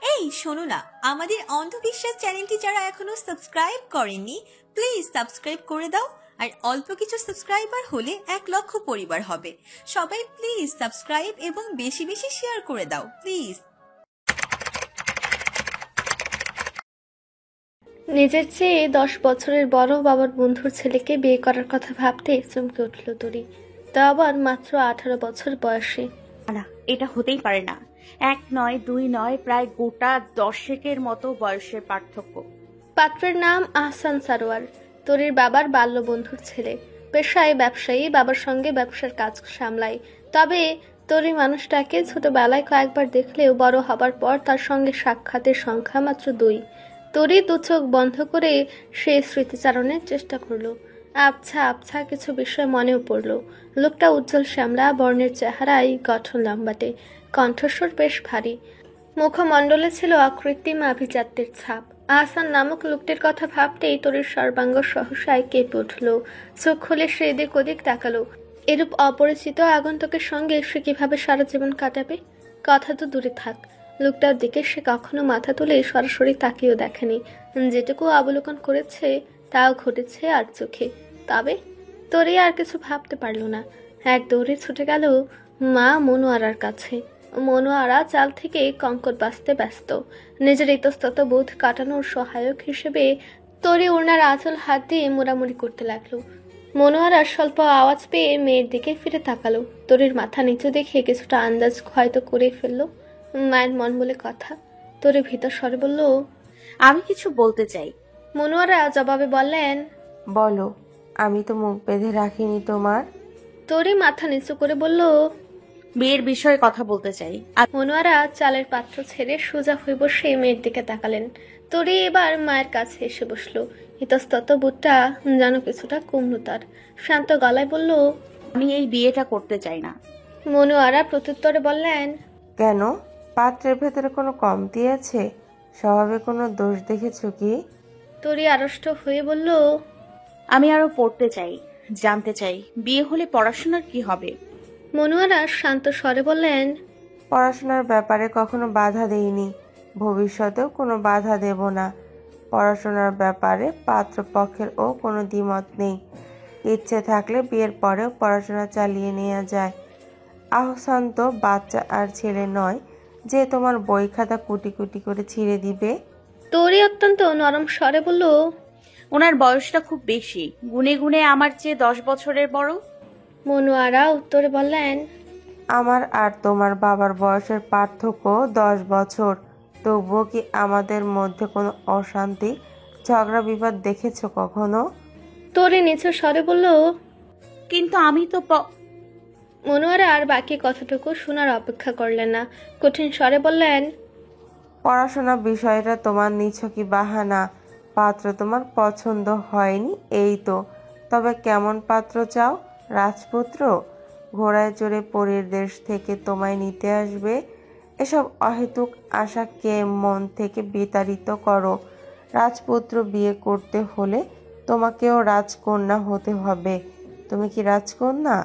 এই শোনো না, আমাদের অন্ধবিশ্বাস চ্যানেলটি যারা এখনো সাবস্ক্রাইব করেননি, প্লিজ সাবস্ক্রাইব করে দাও। আর অল্প কিছু সাবস্ক্রাইবার হলে 1 লক্ষ পরিবার হবে। সবাই প্লিজ সাবস্ক্রাইব এবং বেশি বেশি শেয়ার করে দাও প্লিজ। নিজের চেয়ে 10 বছরের বড় বাবার বন্ধুর ছেলেকে বিয়ে করার কথা ভাবতে চমকে উঠল তরি। তা আবার মাত্র 18 বছর বয়সে। না, এটা হতেই পারে না। 1 নয় 2 নয়, প্রায় গোটা 10 মতো বয়সের পার্থক্য। পাত্রের নাম আহসান সারোয়ার, তরির বাবার বাল্য বন্ধুর ছেলে। পেশায় ব্যবসায়ী, বাবার সঙ্গে ব্যবসার কাজ সামলায়। তবে তরি মানুষটাকে ছোটবেলায় কয়েকবার দেখলেও বড় হবার পর তার সঙ্গে সাক্ষাতের সংখ্যা মাত্র 2। তরি 2 চোখ বন্ধ করে সে স্মৃতিচারণের চেষ্টা করলো। আবছা আবছা কিছু বিষয় মনেও পড়ল। লোকটা উজ্জ্বল শ্যামলা বর্ণের চেহারায়, গঠন লম্বাটে, কণ্ঠস্বর বেশ ভারী। মুখমণ্ডলে ছিল অকৃত্রিম আভিজাত্যের ছাপ। আহসান নামক লোকটির কথা ভাবতেই তরির সর্বাঙ্গ সহসায় কেঁপে উঠল। চোখ খুলে সে এদিক ওদিক তাকালো। এরূপ অপরিচিত আগন্তুকের সঙ্গে সে কিভাবে সারা জীবন কাটাবে? কথা তো দূরে থাক, লোকটার দিকে সে কখনো মাথা তুলে সরাসরি তাকিয়েও দেখেনি। যেটুকু অবলোকন করেছে তাও ঘটেছে আর চোখে। তবে তরি আর কিছু ভাবতে পারল না। এক দৌড়ে ছুটে গেল মা মনোয়ারার কাছে। মনোয়ারা চাল থেকে কঙ্কর বাঁচতে ব্যস্ত। নিজের ইতস্তত বোধ কাটানোর সহায়ক হিসেবে তরি ওনার আঁচল হাত দিয়ে মোড়ামুড়ি করতে লাগলো। মনোয়ারা স্বল্প আওয়াজ পেয়ে মেয়ের দিকে ফিরে তাকালো। তরির মাথা নিচু দেখে কিছুটা আন্দাজ হয়তো করে ফেললো। মায়ের মন বলে কথা। তরি ভীতর স্বরে বলল, আমি কিছু বলতে চাই। মনোয়ারা জবাবে বললেন, বলো, আমি তো মুখ বেঁধে রাখিনি তোমার। তরি মাথা নিচু করে বলল, বিয়ের বিষয়ে কথা বলতে চাই। মনোয়ারা চালের পাত্র ছেড়ে সোজা হয়ে বসে মেয়ের দিকে তাকালেন। তরি এবার মায়ের কাছে এসে বসলো। ইতস্তত বুটটা যেন কিছুটা কমলো তার। শান্ত গলায় বলল, আমি এই বিয়েটা করতে চাই না। মনোয়ারা প্রত্যুত্তরে বললেন, কেন? পাত্রের ভেতরে কোনো কমতি আছে? স্বভাবে কোনো দোষ দেখেছো কি? তরি আড়ষ্ট হয়ে বলল, আমি আরো পড়তে চাই, জানতে চাই বিয়ে হলে পড়াশোনার কি হবে। মনোয়ারা শান্ত স্বরে বললেন, পড়াশোনার ব্যাপারে কখনো বাধা দেইনি, ভবিষ্যতেও কোনো বাধা দেব না। পড়াশোনার ব্যাপারে পাত্রপক্ষেরও কোনো দ্বিমত নেই। ইচ্ছে থাকলে বিয়ের পরেও পড়াশোনা চালিয়ে নেওয়া যায়। আহসান তো বাচ্চা আর ছেলে নয় যে তোমার বই খাতা কুটি কুটি করে ছিঁড়ে দিবে। তরি অত্যন্ত নরম স্বরে বলল, ওনার বয়সটা খুব বেশি, গুনে গুনে আমার চেয়ে 10 বছরের বড়। মনোয়ারা উত্তরে বললেন, আমার আর তোমার বাবার বয়সের পার্থক্য 10 বছর। তবুও কি আমাদের মধ্যে কোনো অশান্তি, ঝগড়া বিবাদ দেখেছো কখনো? তরি নিচু স্বরে বলল। কিন্তু আমি তো মনোয়ারা আর বাকি কথাটুকু শোনার অপেক্ষা করলেন না। কঠিন স্বরে বললেন, পড়াশোনা বিষয়টা তোমার নিছকি বাহানা। পাত্র তোমার পছন্দ হয়নি এই তো। তবে কেমন পাত্র চাও? রাজপুত্র? ঘোড়ায় চড়ে পরীর দেশ থেকে তোমায় নিতে আসবে? এসব অহেতুক আশাকে মন থেকে বিতাড়িত করো। রাজপুত্র বিয়ে করতে হলে তোমাকেও রাজকন্যা হতে হবে। তুমি কি রাজকন্যা?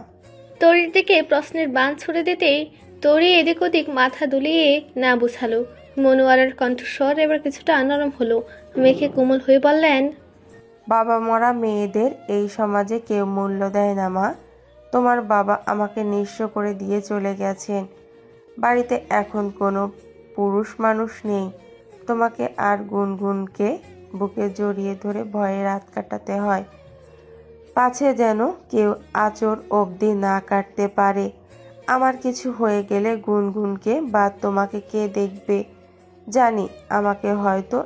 তরির দিকে প্রশ্নের বাণ ছুড়ে দিতেই তরি এদিক ওদিক মাথা দুলিয়ে না বুঝালো। মনোয়ারার কণ্ঠস্বর এবার কিছুটা নরম হলো। মেঘে কোমল হয়ে বললেন, বাবা মরা মেয়েদের এই সমাজে কেউ মূল্য দেয় না মা। তোমার বাবা আমাকে নিঃস্ব করে দিয়ে চলে গেছেন। বাড়িতে এখন কোনো পুরুষ মানুষ নেই। তোমাকে আর গুনগুনকে বুকে জড়িয়ে ধরে ভয়ে রাত কাটাতে হয়, পাছে যেন কেউ আঁচড় অবধি না কাটতে পারে। আমার কিছু হয়ে গেলে গুনগুনকে বা তোমাকে কে দেখবে? জানি আমাকে হয়তো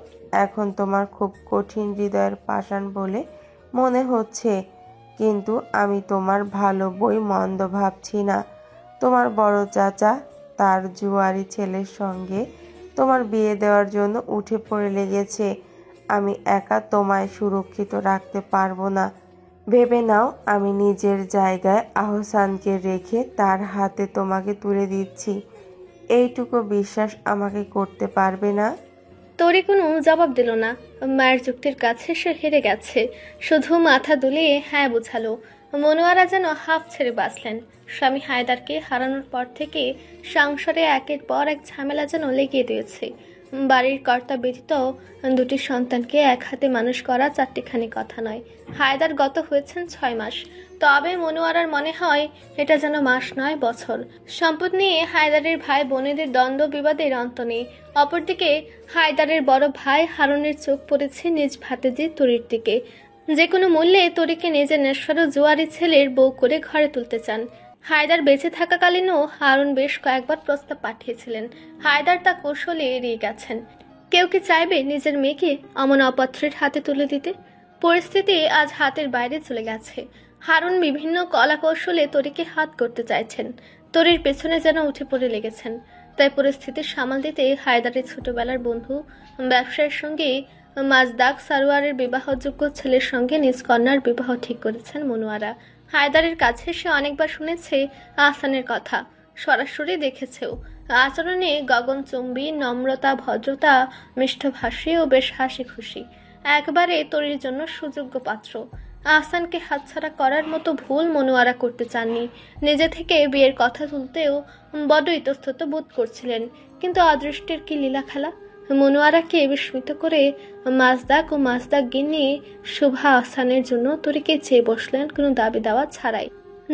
এখন তোমার খুব কঠিন হৃদয়ের পাষাণ বলে মনে হচ্ছে, কিন্তু আমি তোমার ভালো বই মন্দ ভাবছি না। তোমার বড় চাচা তার জুয়ারি ছেলের সঙ্গে তোমার বিয়ে দেওয়ার জন্য উঠে পড়ে লেগেছে। আমি একা তোমায় সুরক্ষিত রাখতে পারবো না। ভেবে নাও আমি নিজের জায়গায় আহসানকে রেখে তার হাতে তোমাকে তুলে দিচ্ছি। এইটুকু বিশ্বাস আমাকে করতে পারবে না? তরি কোনো জবাব দিল না। মায়ের যুক্তির কাছে সে হেরে গেছে। শুধু মাথা দুলিয়ে হ্যাঁ বোঝালো। মনোয়ারা যেন হাফ ছেড়ে বাঁচলেন। স্বামী হায়দারকে হারানোর পর থেকে সংসারে একের পর এক ঝামেলা যেন লেগে দিয়েছে। বাড়ির কর্তা ব্যতীত দুটি সন্তানকে এক হাতে মানুষ করা চারটিখানি কথা নয়। হায়দার গত হয়েছেন 6 মাস, তবে মনোয়ারার মনে হয় এটা যেন মাস নয় বছর। সম্পদ নিয়ে হায়দারের ভাই বোনেদের দ্বন্দ্ব বিবাদের অন্ত নেই। অপরদিকে হায়দারের বড় ভাই হারুনের চোখ পড়েছে নিজ ভাতিজি তরির দিকে। যে কোনো মূল্যে তরিকে নিজের নেশার জুয়ারি ছেলের বউ করে ঘরে তুলতে চান। হায়দার বেঁচে থাকাকালীনও হারুন বেশ কয়েকবার প্রস্তাব পাঠিয়েছিলেন। হায়দার তা কৌশলে এড়িয়ে গেছেন। কেউ কি চাইবে নিজের মেয়েকে অমন অপাত্রের হাতে তুলে দিতে? পরিস্থিতি আজ হাতের বাইরে চলে গেছে। হারুন বিভিন্ন কলা কৌশলে তরিকে হাত করতে চাইছেন। তরির পেছনে যেন উঠে পড়ে লেগেছেন। তাই পরিস্থিতি সামাল দিতে হায়দারের ছোটবেলার বন্ধু ব্যবসায়ের সঙ্গে মাজদাক সারোয়ারের বিবাহযোগ্য ছেলের সঙ্গে নিজ কন্যার বিবাহ ঠিক করেছেন মনোয়ারা। হায়দারের কাছে সে অনেকবার শুনেছে আহসানের কথা, সরাসরি দেখেছেও। আচরণে গগনচুম্বী, নম্রতা, ভদ্রতা, মিষ্টভাষী ও বেশ হাসি খুশি। একবারে তরির জন্য সুযোগ্য পাত্র। আহসানকে হাতছাড়া করার মতো ভুল মনোয়ারা করতে চাননি। নিজে থেকে বিয়ের কথা তুলতেও বড় ইতস্তত বোধ করছিলেন। কিন্তু অদৃষ্টের কি লীলা খেলা! মনোয়ারাকে বিস্মিত করে মাজদাক ও মাজদাক গিন্নি শুভা আহসানের জন্য তরিকে চেয়ে বসলেন কোনো দাবি দাওয়া ছাড়াই।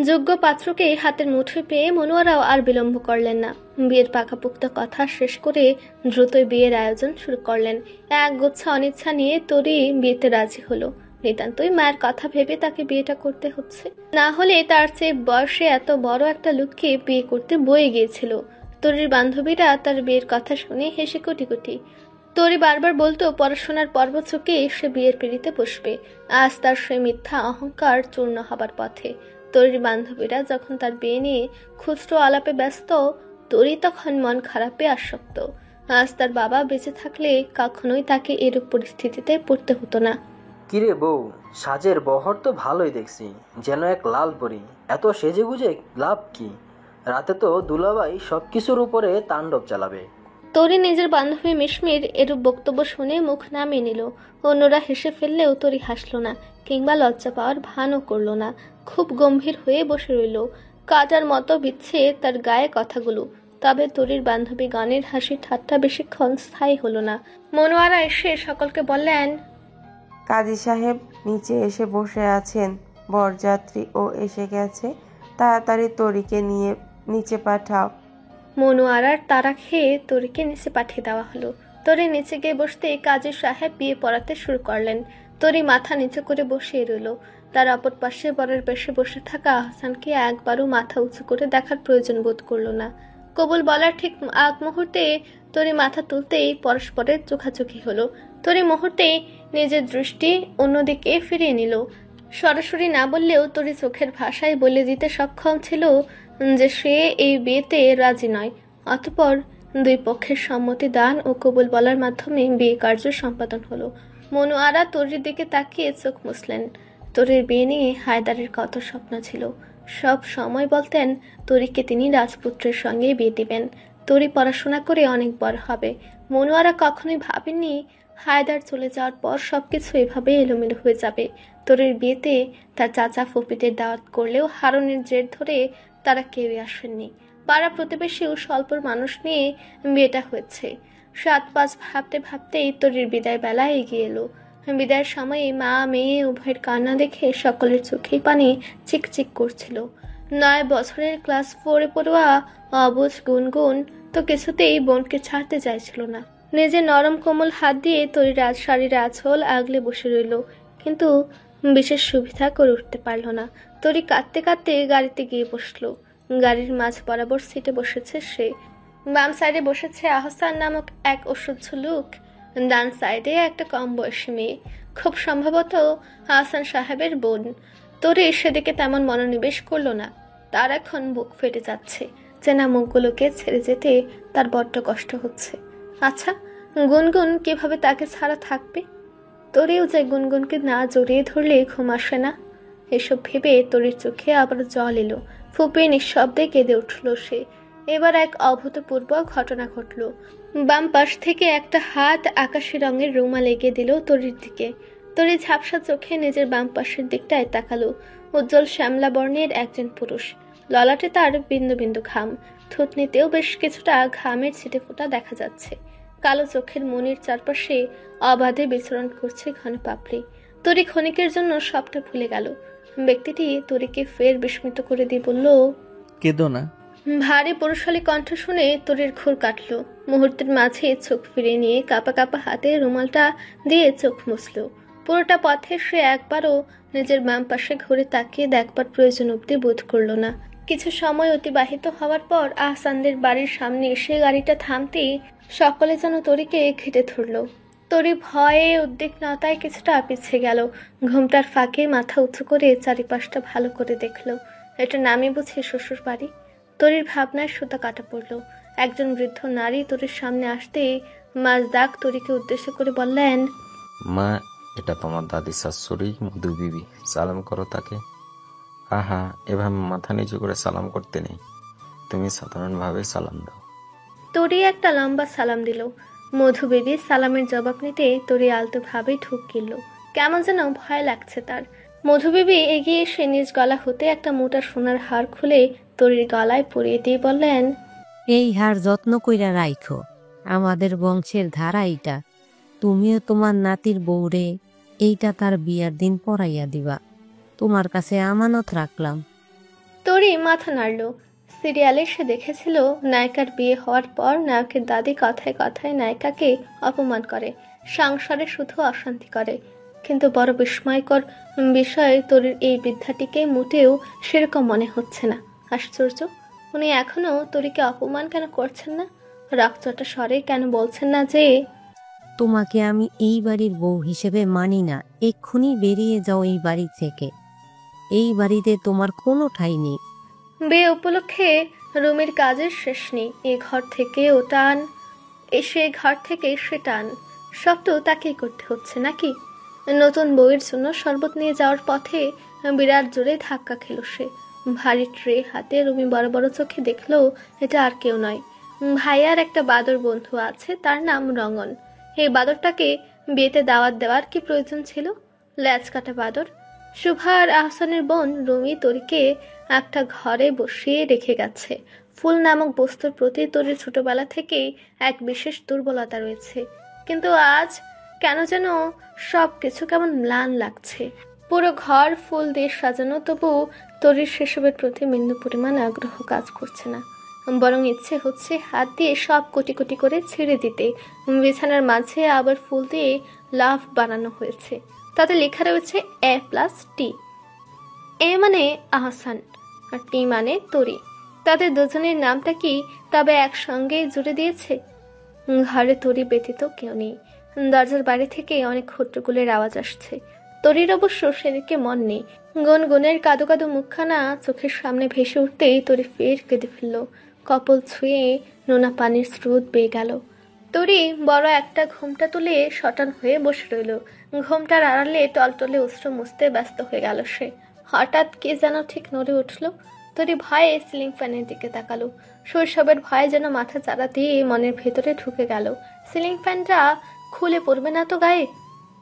যোগ্য পাত্রকে হাতের মুঠোয় পেয়ে মনোয়ারাও আর বিলম্ব করলেন না। বিয়ের পাকাপোক্ত কথা শেষ করে দ্রুতই বিয়ের আয়োজন শুরু করলেন। এক গুচ্ছ অনিচ্ছা নিয়ে তরি বিয়েতে রাজি হলো। নিতান্তই মায়ের কথা ভেবে তাকে বিয়েটা করতে হচ্ছে, না হলে তার চেয়ে বয়সে এত বড় একটা লোককে বিয়ে করতে বয়ে গিয়েছিল। তরির বান্ধবীরা তার বিয়ের কথা শুনে হেসে কোটি কোটি। তরি বারবার বলতো পড়াশোনার পর্ব চুকে সে বিয়ের পিড়িতে বসবে। আজ তার সে মিথ্যা অহংকার চূর্ণ হবার পথে। তরির বান্ধবীরা যখন তার বিয়ে নিয়ে খুচরো আলাপে ব্যস্ত, তরি তখন মন খারাপে আসক্ত। আজ তার বাবা বেঁচে থাকলে কখনোই তাকে এরূপ পরিস্থিতিতে পড়তে হতো না। কিরে বউ, সাজের বহর তো ভালোই দেখছি, যেন এক লাল পরি। এত সেজে গুজে লাভ কি? রাতে তো দুলাভাই সবকিছুর উপরে তাণ্ডব চালাবে। তরি নিজের বান্ধবী মিশমির এরূপ বক্তব্য শুনে মুখ নামিয়ে নিল। অন্যরা হেসে ফেললেও তরি হাসল না, কিংবা লজ্জা পাওয়ার ভানও করল না। খুব গম্ভীর হয়ে বসে রইল। কাটার মতো বিচ্ছে তার গায়ে কথাগুলো। তবে তরির বান্ধবী গানের হাসি ঠাট্টা বেশিক্ষণ স্থায়ী হলো না। মনোয়ারা এসে সকলকে বললেন, কাজী সাহেব নিচে এসে বসে আছেন, বরযাত্রীও এসে গেছে, তাড়াতাড়ি তরিকে নিয়ে নিচে পাঠাও। মনোয়ারার তারা খেয়ে তরিকে নিচে পাঠিয়ে দেওয়া হলো। তরি নিচে গিয়ে বসতেই কাজী সাহেব বিয়ে পড়াতে শুরু করলেন। তরি মাথা নিচু করে বসিয়ে রইল। তার অপর পাশে বরের বেশে বসে থাকা আহসানকে একবারও মাথা উঁচু করে দেখার প্রয়োজন বোধ করলো না। কবুল বলার ঠিক আগ মুহূর্তে তরি মাথা তুলতেই পরস্পরের চোখাচোখি হলো। তরি মুহূর্তেই নিজের দৃষ্টি অন্যদিকে ফিরিয়ে নিল। সরাসরি না বললেও তরি চোখের ভাষায় বলে দিতে সক্ষম ছিল যে সে এই বিয়েতে রাজি নয়। অতঃপর দুই পক্ষের সম্মতি দান ও কবুল বলার মাধ্যমে বিয়ে কার্য সম্পাদন হলো। মনোয়ারা তরির দিকে তাকিয়ে চোখ মুছলেন। তরির বিয়ে নিয়ে হায়দারের কত স্বপ্ন ছিল। সব সময় বলতেন তরিকে তিনি রাজপুত্রের সঙ্গে বিয়ে দিবেন। তরি পড়াশোনা করে অনেক বড় হবে। মনোয়ারা কখনোই ভাবেননি হায়দার চলে যাওয়ার পর সবকিছু এভাবে এলোমেলো হয়ে যাবে। তরির বিয়েতে তার চাচা ফুপিদের দাওয়াত করলেও হারুনের জের ধরে তারা কেউই আসেননি। পাড়া প্রতিবেশীও স্বল্প মানুষ নিয়ে বিয়েটা হয়েছে। 7-5 ভাবতে ভাবতেই তরির বিদায় বেলা এগিয়ে এলো। বিদায়ের সময়ে মা মেয়ে উভয়ের কান্না দেখে সকলের চোখেই পানি চিকচিক করছিল। 9 বছরের ক্লাস 4-এ পড়ুয়া অবুঝ গুনগুন তো কিছুতেই বোনকে ছাড়তে চাইছিল না। নিজের নরম কোমল হাত দিয়ে তরি শাড়ির আঁচল আগলে বসে রইল, কিন্তু বিশেষ সুবিধা করে উঠতে পারল না। তরি কাঁদতে কাঁদতে গাড়িতে গিয়ে বসলো। গাড়ির মাঝ বরাবর সিটে বসেছে সে। বাম সাইডে বসেছে আহসান নামক এক অসহ্য লোক। ডান সাইডে একটা কম বয়সী মেয়ে, খুব সম্ভবত আহসান সাহেবের বোন। তরি সেদিকে তেমন মনোনিবেশ করলো না। তার এখন বুক ফেটে যাচ্ছে। চেনা মুখগুলোকে ছেড়ে যেতে তার বড্ড কষ্ট হচ্ছে। আচ্ছা, গুনগুন কিভাবে তাকে ছাড়া থাকবে? তরিও যে গুনগুনকে না জড়িয়ে ধরলে ঘুম আসে না। এসব ভেবে তরির চোখে আবার জল এলো। ফুপিয়ে নিঃশব্দে কেঁদে উঠল সে। এবার এক অভূতপূর্ব ঘটনা ঘটল। বাম পাশ থেকে একটা হাত আকাশি রঙের রুমাল এগিয়ে দিল তরির দিকে। তরি ঝাপসা চোখে নিজের বাম পাশের দিকটায় তাকালো। উজ্জ্বল শ্যামলা বর্ণের একজন পুরুষ। ললাটে তার বিন্দু বিন্দু ঘাম, থুতনিতেও বেশ কিছুটা ঘামের ছিটে ফোঁটা দেখা যাচ্ছে। কালো চোখের মনির চারপাশে অবাধে বিচরণ করছে ঘন পাপড়ি। তরি ক্ষণিকের জন্য সবটা ভুলে গেল। ব্যক্তিটি তরিকে ফের বিস্মিত করে দিয়ে বলল, কেঁদো না। ভারী পুরুষালী কণ্ঠ শুনে তরির ঘোর কাটল। মুহূর্তের মাঝে চোখ ফিরে নিয়ে কাপা কাপা হাতে রুমালটা দিয়ে চোখ মুছল। পুরোটা পথে সে একবারও নিজের বাম পাশে ঘুরে তাকিয়ে দেখবার প্রয়োজন অব্দি বোধ করল না। কিছু সময় অতিবাহিত হওয়ার পর আহসানদের বাড়ির সামনে এসে গাড়িটা থামতেই সকলে যেন তরিকে ঘিরে ধরল। তরি ভয়ে উদ্বিগ্নতায় কিছুটা পিছিয়ে গেল। ঘুমটার ফাঁকে মাথা উঁচু করে চারিপাশটা ভালো করে দেখল। এটা নামে বুঝি শ্বশুর বাড়ি। তরির ভাবনায় সুতা কাটা পড়ল। একজন বৃদ্ধ নারী তরির সামনে আসতেই মাজদাক তরিকে উদ্দেশ্য করে বললেন, মা, এটা তোমার দাদি শাশুড়ি মধু বিবি, সালাম করো তাকে। আহা, এভাবে মাথা নিচু করে সালাম করতে নেই, তুমি সাধারণভাবে সালাম দাও। তরি একটা লম্বা সালাম দিল। মধু বেবি সালামের জবাব নিতে তরি আলতো ভাবেই ঢুক গেল। কেমন যেন ভয় লাগছে তার। মধু বেবি এগিয়ে এসে নিজ গলা হতে একটা মোটা সোনার হার খুলে তরির গলায় পরিয়ে দিয়ে বললেন, এই হার যত্ন কইরা রাইখো, আমাদের বংশের ধারা এইটা। তুমিও তোমার নাতির বউরে এইটা তার বিয়ার দিন পরাইয়া দিবা, তোমার কাছে আমানত রাখলাম। তরি মাথা নাড়ল। সিরিয়ালে সে দেখেছিল নায়িকার বিয়ে হওয়ার পর নায়কের দাদি কথায় কথায় নায়িকাকে অপমান করে, সংসারে শুধু অশান্তি করে। কিন্তু বড় বিস্ময়কর বিষয়, তরির এই বৃদ্ধাটিকে মোটেও সেরকম মনে হচ্ছে না। আশ্চর্য, উনি এখনো তরিকে অপমান কেন করছেন না? রক্তটা স্বরে কেন বলছেন না যে, তোমাকে আমি এই বাড়ির বউ হিসেবে মানি না, এক্ষুনি বেরিয়ে যাও এই বাড়ি থেকে, এই বাড়িতে তোমার কোনো ঠাঁই নেই। বিয়ে উপলক্ষে রুমির কাজের শেষ নেই। এ ঘর থেকে ও টান, সে ঘর থেকে সে টান, সব তো তাকেই করতে হচ্ছে নাকি? নতুন বউয়ের জন্য শরবত নিয়ে যাওয়ার পথে বিরাট জোরে ধাক্কা খেল সে। ভারী ট্রে হাতে রুমি বড় বড় চোখে দেখলো এটা আর কেউ নয়, ভাইয়ার একটা বাদর বন্ধু আছে, তার নাম রঙন। এই বাদরটাকে বিয়েতে দাওয়াত দেওয়ার কি প্রয়োজন ছিল? ল্যাজ কাটা বাদর। সুভার আহসানের বোন রুমি তরিকে একটা ঘরে বসিয়ে রেখে গেছে। ফুল নামক বস্তুর প্রতি তরির ছোটবেলা থেকেই এক বিশেষ দুর্বলতা রয়েছে। কিন্তু আজ কেন যেন সব কিছু কেমন ম্লান লাগছে। পুরো ঘর ফুল দিয়ে সাজানো, তবু তরির সেসবের প্রতি বিন্দু পরিমাণ আগ্রহ কাজ করছে না। বরং ইচ্ছে হচ্ছে হাত দিয়ে সব কোটি কোটি করে ছেড়ে দিতে। বিছানার মাঝে আবার ফুল দিয়ে লাভ বানানো হয়েছে, তাতে লেখা রয়েছে A+T। এ মানে আহসান আর টি মানে তরি। তাদের দুজনের নামটা কি তবে একসঙ্গে জুড়ে দিয়েছে? ঘরে তরি ব্যতীত কেউ নেই। দরজার বাইরে থেকে অনেক হট্টগোলের আওয়াজ আসছে। তরির অবশ্য সেদিকে মন নেই। গুনগুনের কাদো কাদো মুখখানা চোখের সামনে ভেসে উঠতেই তরি ফের কেঁদে ফেলল। কপল ছুঁয়ে নোনা পানির স্রোত বেয়ে গেল। তরি বড় একটা ঘোমটা তুলে শটান হয়ে বসে রইল। ঘোমটার আড়ালে টলটলে অশ্রু মুছতে ব্যস্ত হয়ে গেল সে। হঠাৎ কে যেন ঠিক নড়ে উঠল। তরি ভয়ে সিলিং ফ্যানের দিকে তাকালো। শৈশবের ভয়ে যেন মাথা চাড়া দিয়ে মনের ভেতরে ঢুকে গেল। সিলিং ফ্যানটা খুলে পড়বে না তো গায়ে?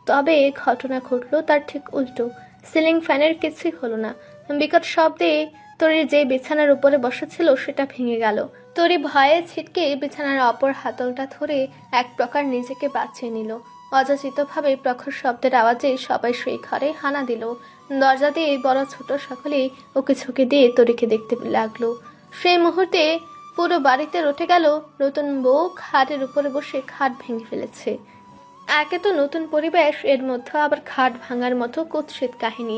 তবে ঘটনা ঘটলো তার ঠিক উল্টো। সিলিং ফ্যানের কিছুই হলো না। বিকট শব্দে তরি যে বিছানার উপরে বসেছিল সেটা ভেঙে গেল। তরি ভয়ে ছিটকে বিছানার অপর হাতলটা ধরে এক প্রকার নিজেকে বাঁচিয়ে নিল। অযাচিতভাবে প্রখর শব্দের আওয়াজে সবাই সেই ঘরে হানা দিল। দরজা দিয়ে বড় ছোট সকলেই ওকে ঝুঁকে দিয়ে তরিকে দেখতে লাগলো। সেই মুহূর্তে পুরো বাড়িতে রটে গেল নতুন বউ খাটের উপরে বসে খাট ভেঙে ফেলেছে। একে তো নতুন পরিবেশ, এর মধ্যে আবার খাট ভাঙার মতো কুৎসিত কাহিনী।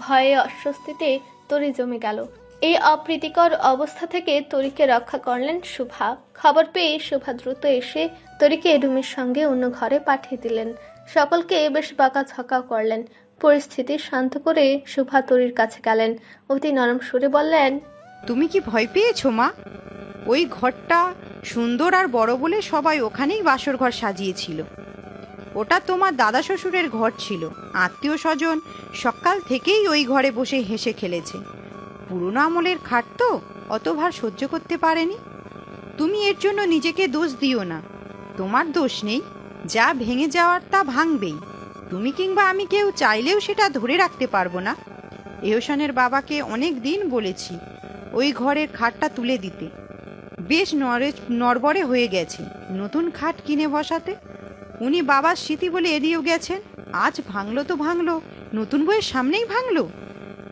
ভয়ে অস্বস্তিতে তরি জমে গেল। এই অপ্রীতিকর অবস্থা থেকে তরিকে রক্ষা করলেন শুভা। খবর পেয়ে শুভা দ্রুত এসে তরিকে রুমির সঙ্গে অন্য ঘরে পাঠিয়ে দিলেন। সকলকে বেশ বকাঝকা করলেন। পরিস্থিতি শান্ত করে শুভা তরির কাছে গেলেন। অতি নরম সুরে বললেন, তুমি কি ভয় পেয়েছো মা? ওই ঘরটা সুন্দর আর বড় বলে সবাই ওখানেই বাসর ঘর সাজিয়েছিল। ওটা তোমার দাদা শ্বশুরের ঘর ছিল। আত্মীয় স্বজন সকাল থেকেই ওই ঘরে বসে হেসে খেলেছে। পুরনো আমলের খাট তো অত ভার সহ্য করতে পারেনি। তুমি এর জন্য নিজেকে দোষ দিও না। তোমার দোষ নেই, যা ভেঙে যাওয়ার তা ভাঙবেই। তুমি কিংবা আমি কেউ চাইলেও সেটা ধরে রাখতে পারবো না। এহসানের বাবাকে অনেক দিন বলেছি ওই ঘরের খাটটা তুলে দিতে। বেশ নড়বড়ে হয়ে গেছে নতুন খাট কিনে বসাতে। উনি বাবার স্মৃতি বলে এড়িয়েও গেছেন, আজ ভাঙলো তো ভাঙলো, নতুন বইয়ের সামনেই ভাঙলো।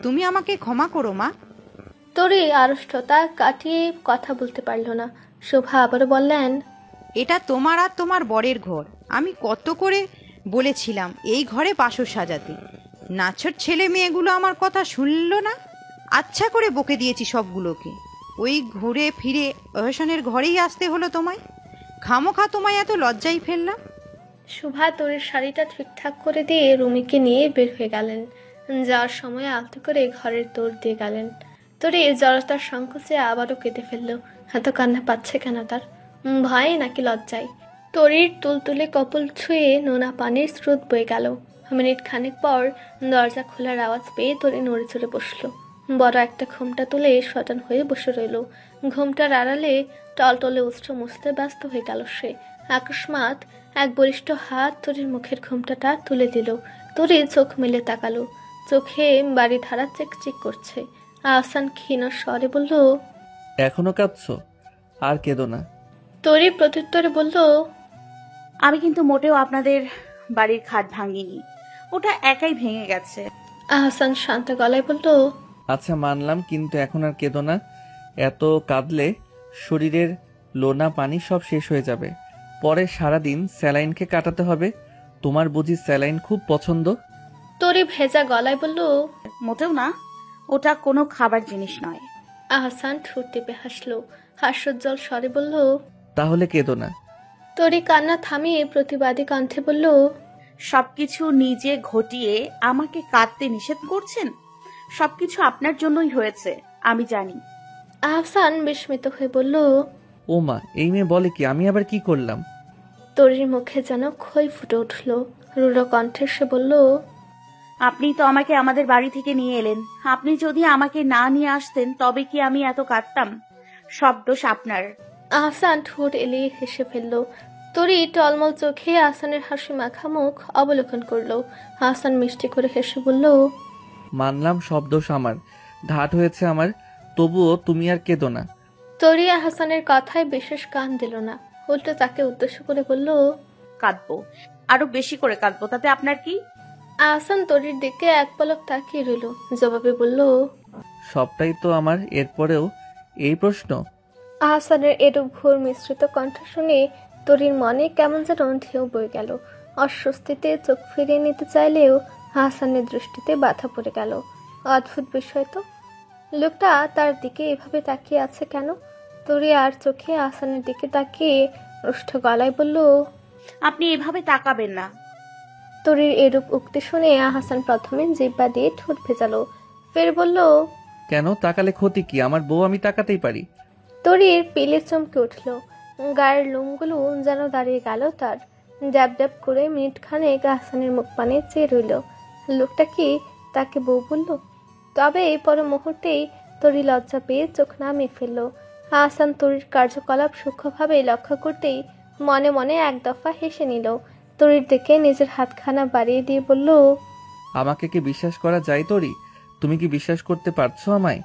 তুমি আমাকে ক্ষমা করো মা। তরি আড়ষ্টতা কাটিয়ে কথা বলতে পারল না। শোভা আবারও বললেন, এটা তোমার আর তোমার বরের ঘর। আমি কত করে বলেছিলাম এই ঘরে বাসর সাজাতে, নাছোট ছেলে মেয়েগুলো আমার কথা শুনল না। আচ্ছা করে বকে দিয়েছি সবগুলোকে। ওই ঘুরে ফিরে অহসানের ঘরেই আসতে হলো তোমায়। খামোখা তোমায় এত লজ্জাই ফেললাম। শোভা তরির শাড়িটা ঠিকঠাক করে দিয়ে রুমিকে নিয়ে বের হয়ে গেলেন। যাওয়ার সময় আলতো করে ঘরের দৌড় দিয়ে গেলেন। তরি জড়তার সংকোচে আবারও কেঁদে ফেললো। এত কান্না পাচ্ছে কেন তার? ভয়ে নাকি লজ্জায়? তরির তুলতুলে কপাল ছুঁয়ে নোনা পানির স্রোত বয়ে গেল। মিনিট খানেক পর দরজা খোলার আওয়াজ পেয়ে তরি নড়ে চড়ে বসলো। বড় একটা ঘুমটা তুলে সটান হয়ে বসে রইল। ঘুমটার আড়ালে টলটলে উষ্ঠ মুছতে ব্যস্ত হয়ে গেল সে। আকস্মাৎ এক বলিষ্ঠ হাত তরির মুখের ঘুমটাটা তুলে দিল। তরি চোখ মেলে তাকালো। চোখে বাড়ি ধারা চিকচিক করছে। আহসান ক্ষীণ স্বরে বলল, এখনো কাঁদছো? আর কেঁদো না। তরি প্রত্যুত্তরে বলল, আমি কিন্তু মোটেও আপনাদের বাড়ির খাট ভাঙিনি, ওটা একাই ভেঙে গেছে। আহসান শান্ত গলায় বলল, আচ্ছা মানলাম, কিন্তু এখন আর কেঁদো না। এত কাঁদলে শরীরের লোনা পানি সব শেষ হয়ে যাবে। পরে সারাদিন স্যালাইনকে কাটাতে হবে। তোমার বুঝি স্যালাইন খুব পছন্দ? তরি ভেজা গলায় বলল, মোটেও না, ওটা কোনো খাবার জিনিস নয়। আহসান ঠোঁট টিপে হাসলো। হাস্যোজ্জ্বল স্বরে বলল, তাহলে কেঁদো না। তরি কান্না থামিয়ে প্রতিবাদী কণ্ঠে বলল, সবকিছু নিজে ঘটিয়ে আমাকে কাঁদতে নিষেধ করছেন? সবকিছু আপনার জন্যই হয়েছে, আমি জানি। আহসান বিস্মিত হয়ে বলল, ও মা, এই মেয়ে বলে কি? আমি আবার কি করলাম? তরির মুখে যেন খই ফুটে উঠল। রুড়ো কণ্ঠে সে বলল, আপনি তো আমাকে আমাদের বাড়ি থেকে নিয়ে এলেন। আপনি যদি আমাকে না নিয়ে আসতেন তবে কি আমি এত কাঁদতাম? সব দোষ আপনার। আহসান ঠোঁট এলিয়ে হেসে ফেলল। তরি টলমল চোখে আহসানের হাসি মাখা মুখ অবলোকন করলো। আহসান মিষ্টি করে হেসে বলল, মানলাম সব দোষ আমার, ঘাট হয়েছে আমার, তবুও তুমি আর কেঁদো না। তরি আহসানের কথায় বিশেষ কান দিল না। উল্টো তাকে উদ্দেশ্য করে বলল, কাঁদবো, আরো বেশি করে কাঁদবো, তাতে আপনার কি? আহসান তরির দিকে এক পলক তাকিয়ে রইল। জবাবে বলল, সবটাই তো আমার, এরপরেও এই প্রশ্ন? আহসানের এরূপ ঘোর মিশ্রিত কণ্ঠ শুনে তরির মনে কেমন যেন ঢেউ বয়ে গেল। অস্বস্তিতে চোখ ফিরিয়ে নিতে চাইলেও আহসানের দৃষ্টিতে বাধা পড়ে গেল। অদ্ভুত বিষয় তো, লোকটা তার দিকে এভাবে তাকিয়ে আছে কেন? তরি আর চোখে আহসানের দিকে তাকিয়ে রুষ্ট গলায় বলল, আপনি এভাবে তাকাবেন না। তরির এরূপ উক্তি শুনে আহসান প্রথমে জিহ্বা দিয়ে ঠোঁট ভেজালো, ফের বলল, কেন? তাকালে ক্ষতি কি? আমার বউ, আমি তাকাতেই পারি। তরির পিলে চমকে উঠল। গায়ের লোমগুলো যেন দাঁড়িয়ে গেল তার। ড্যাব ড্যাব করে মিনিট খানেক আহসানের মুখ পানে চেয়ে রইল। লোকটা কি তাকে বউ বলল? তবে পর মুহূর্তেই তরি লজ্জা পেয়ে চোখ নামিয়ে ফেলল। আহসান তরির কার্যকলাপ সূক্ষ্মভাবে লক্ষ্য করতেই মনে মনে এক দফা হেসে নিল। তরির দিকে নিজের হাতখানা বাড়িয়ে দিয়ে বলল, আমাকে কি বিশ্বাস করা যায় তরি? তুমি কি বিশ্বাস করতে পারছো আমায়?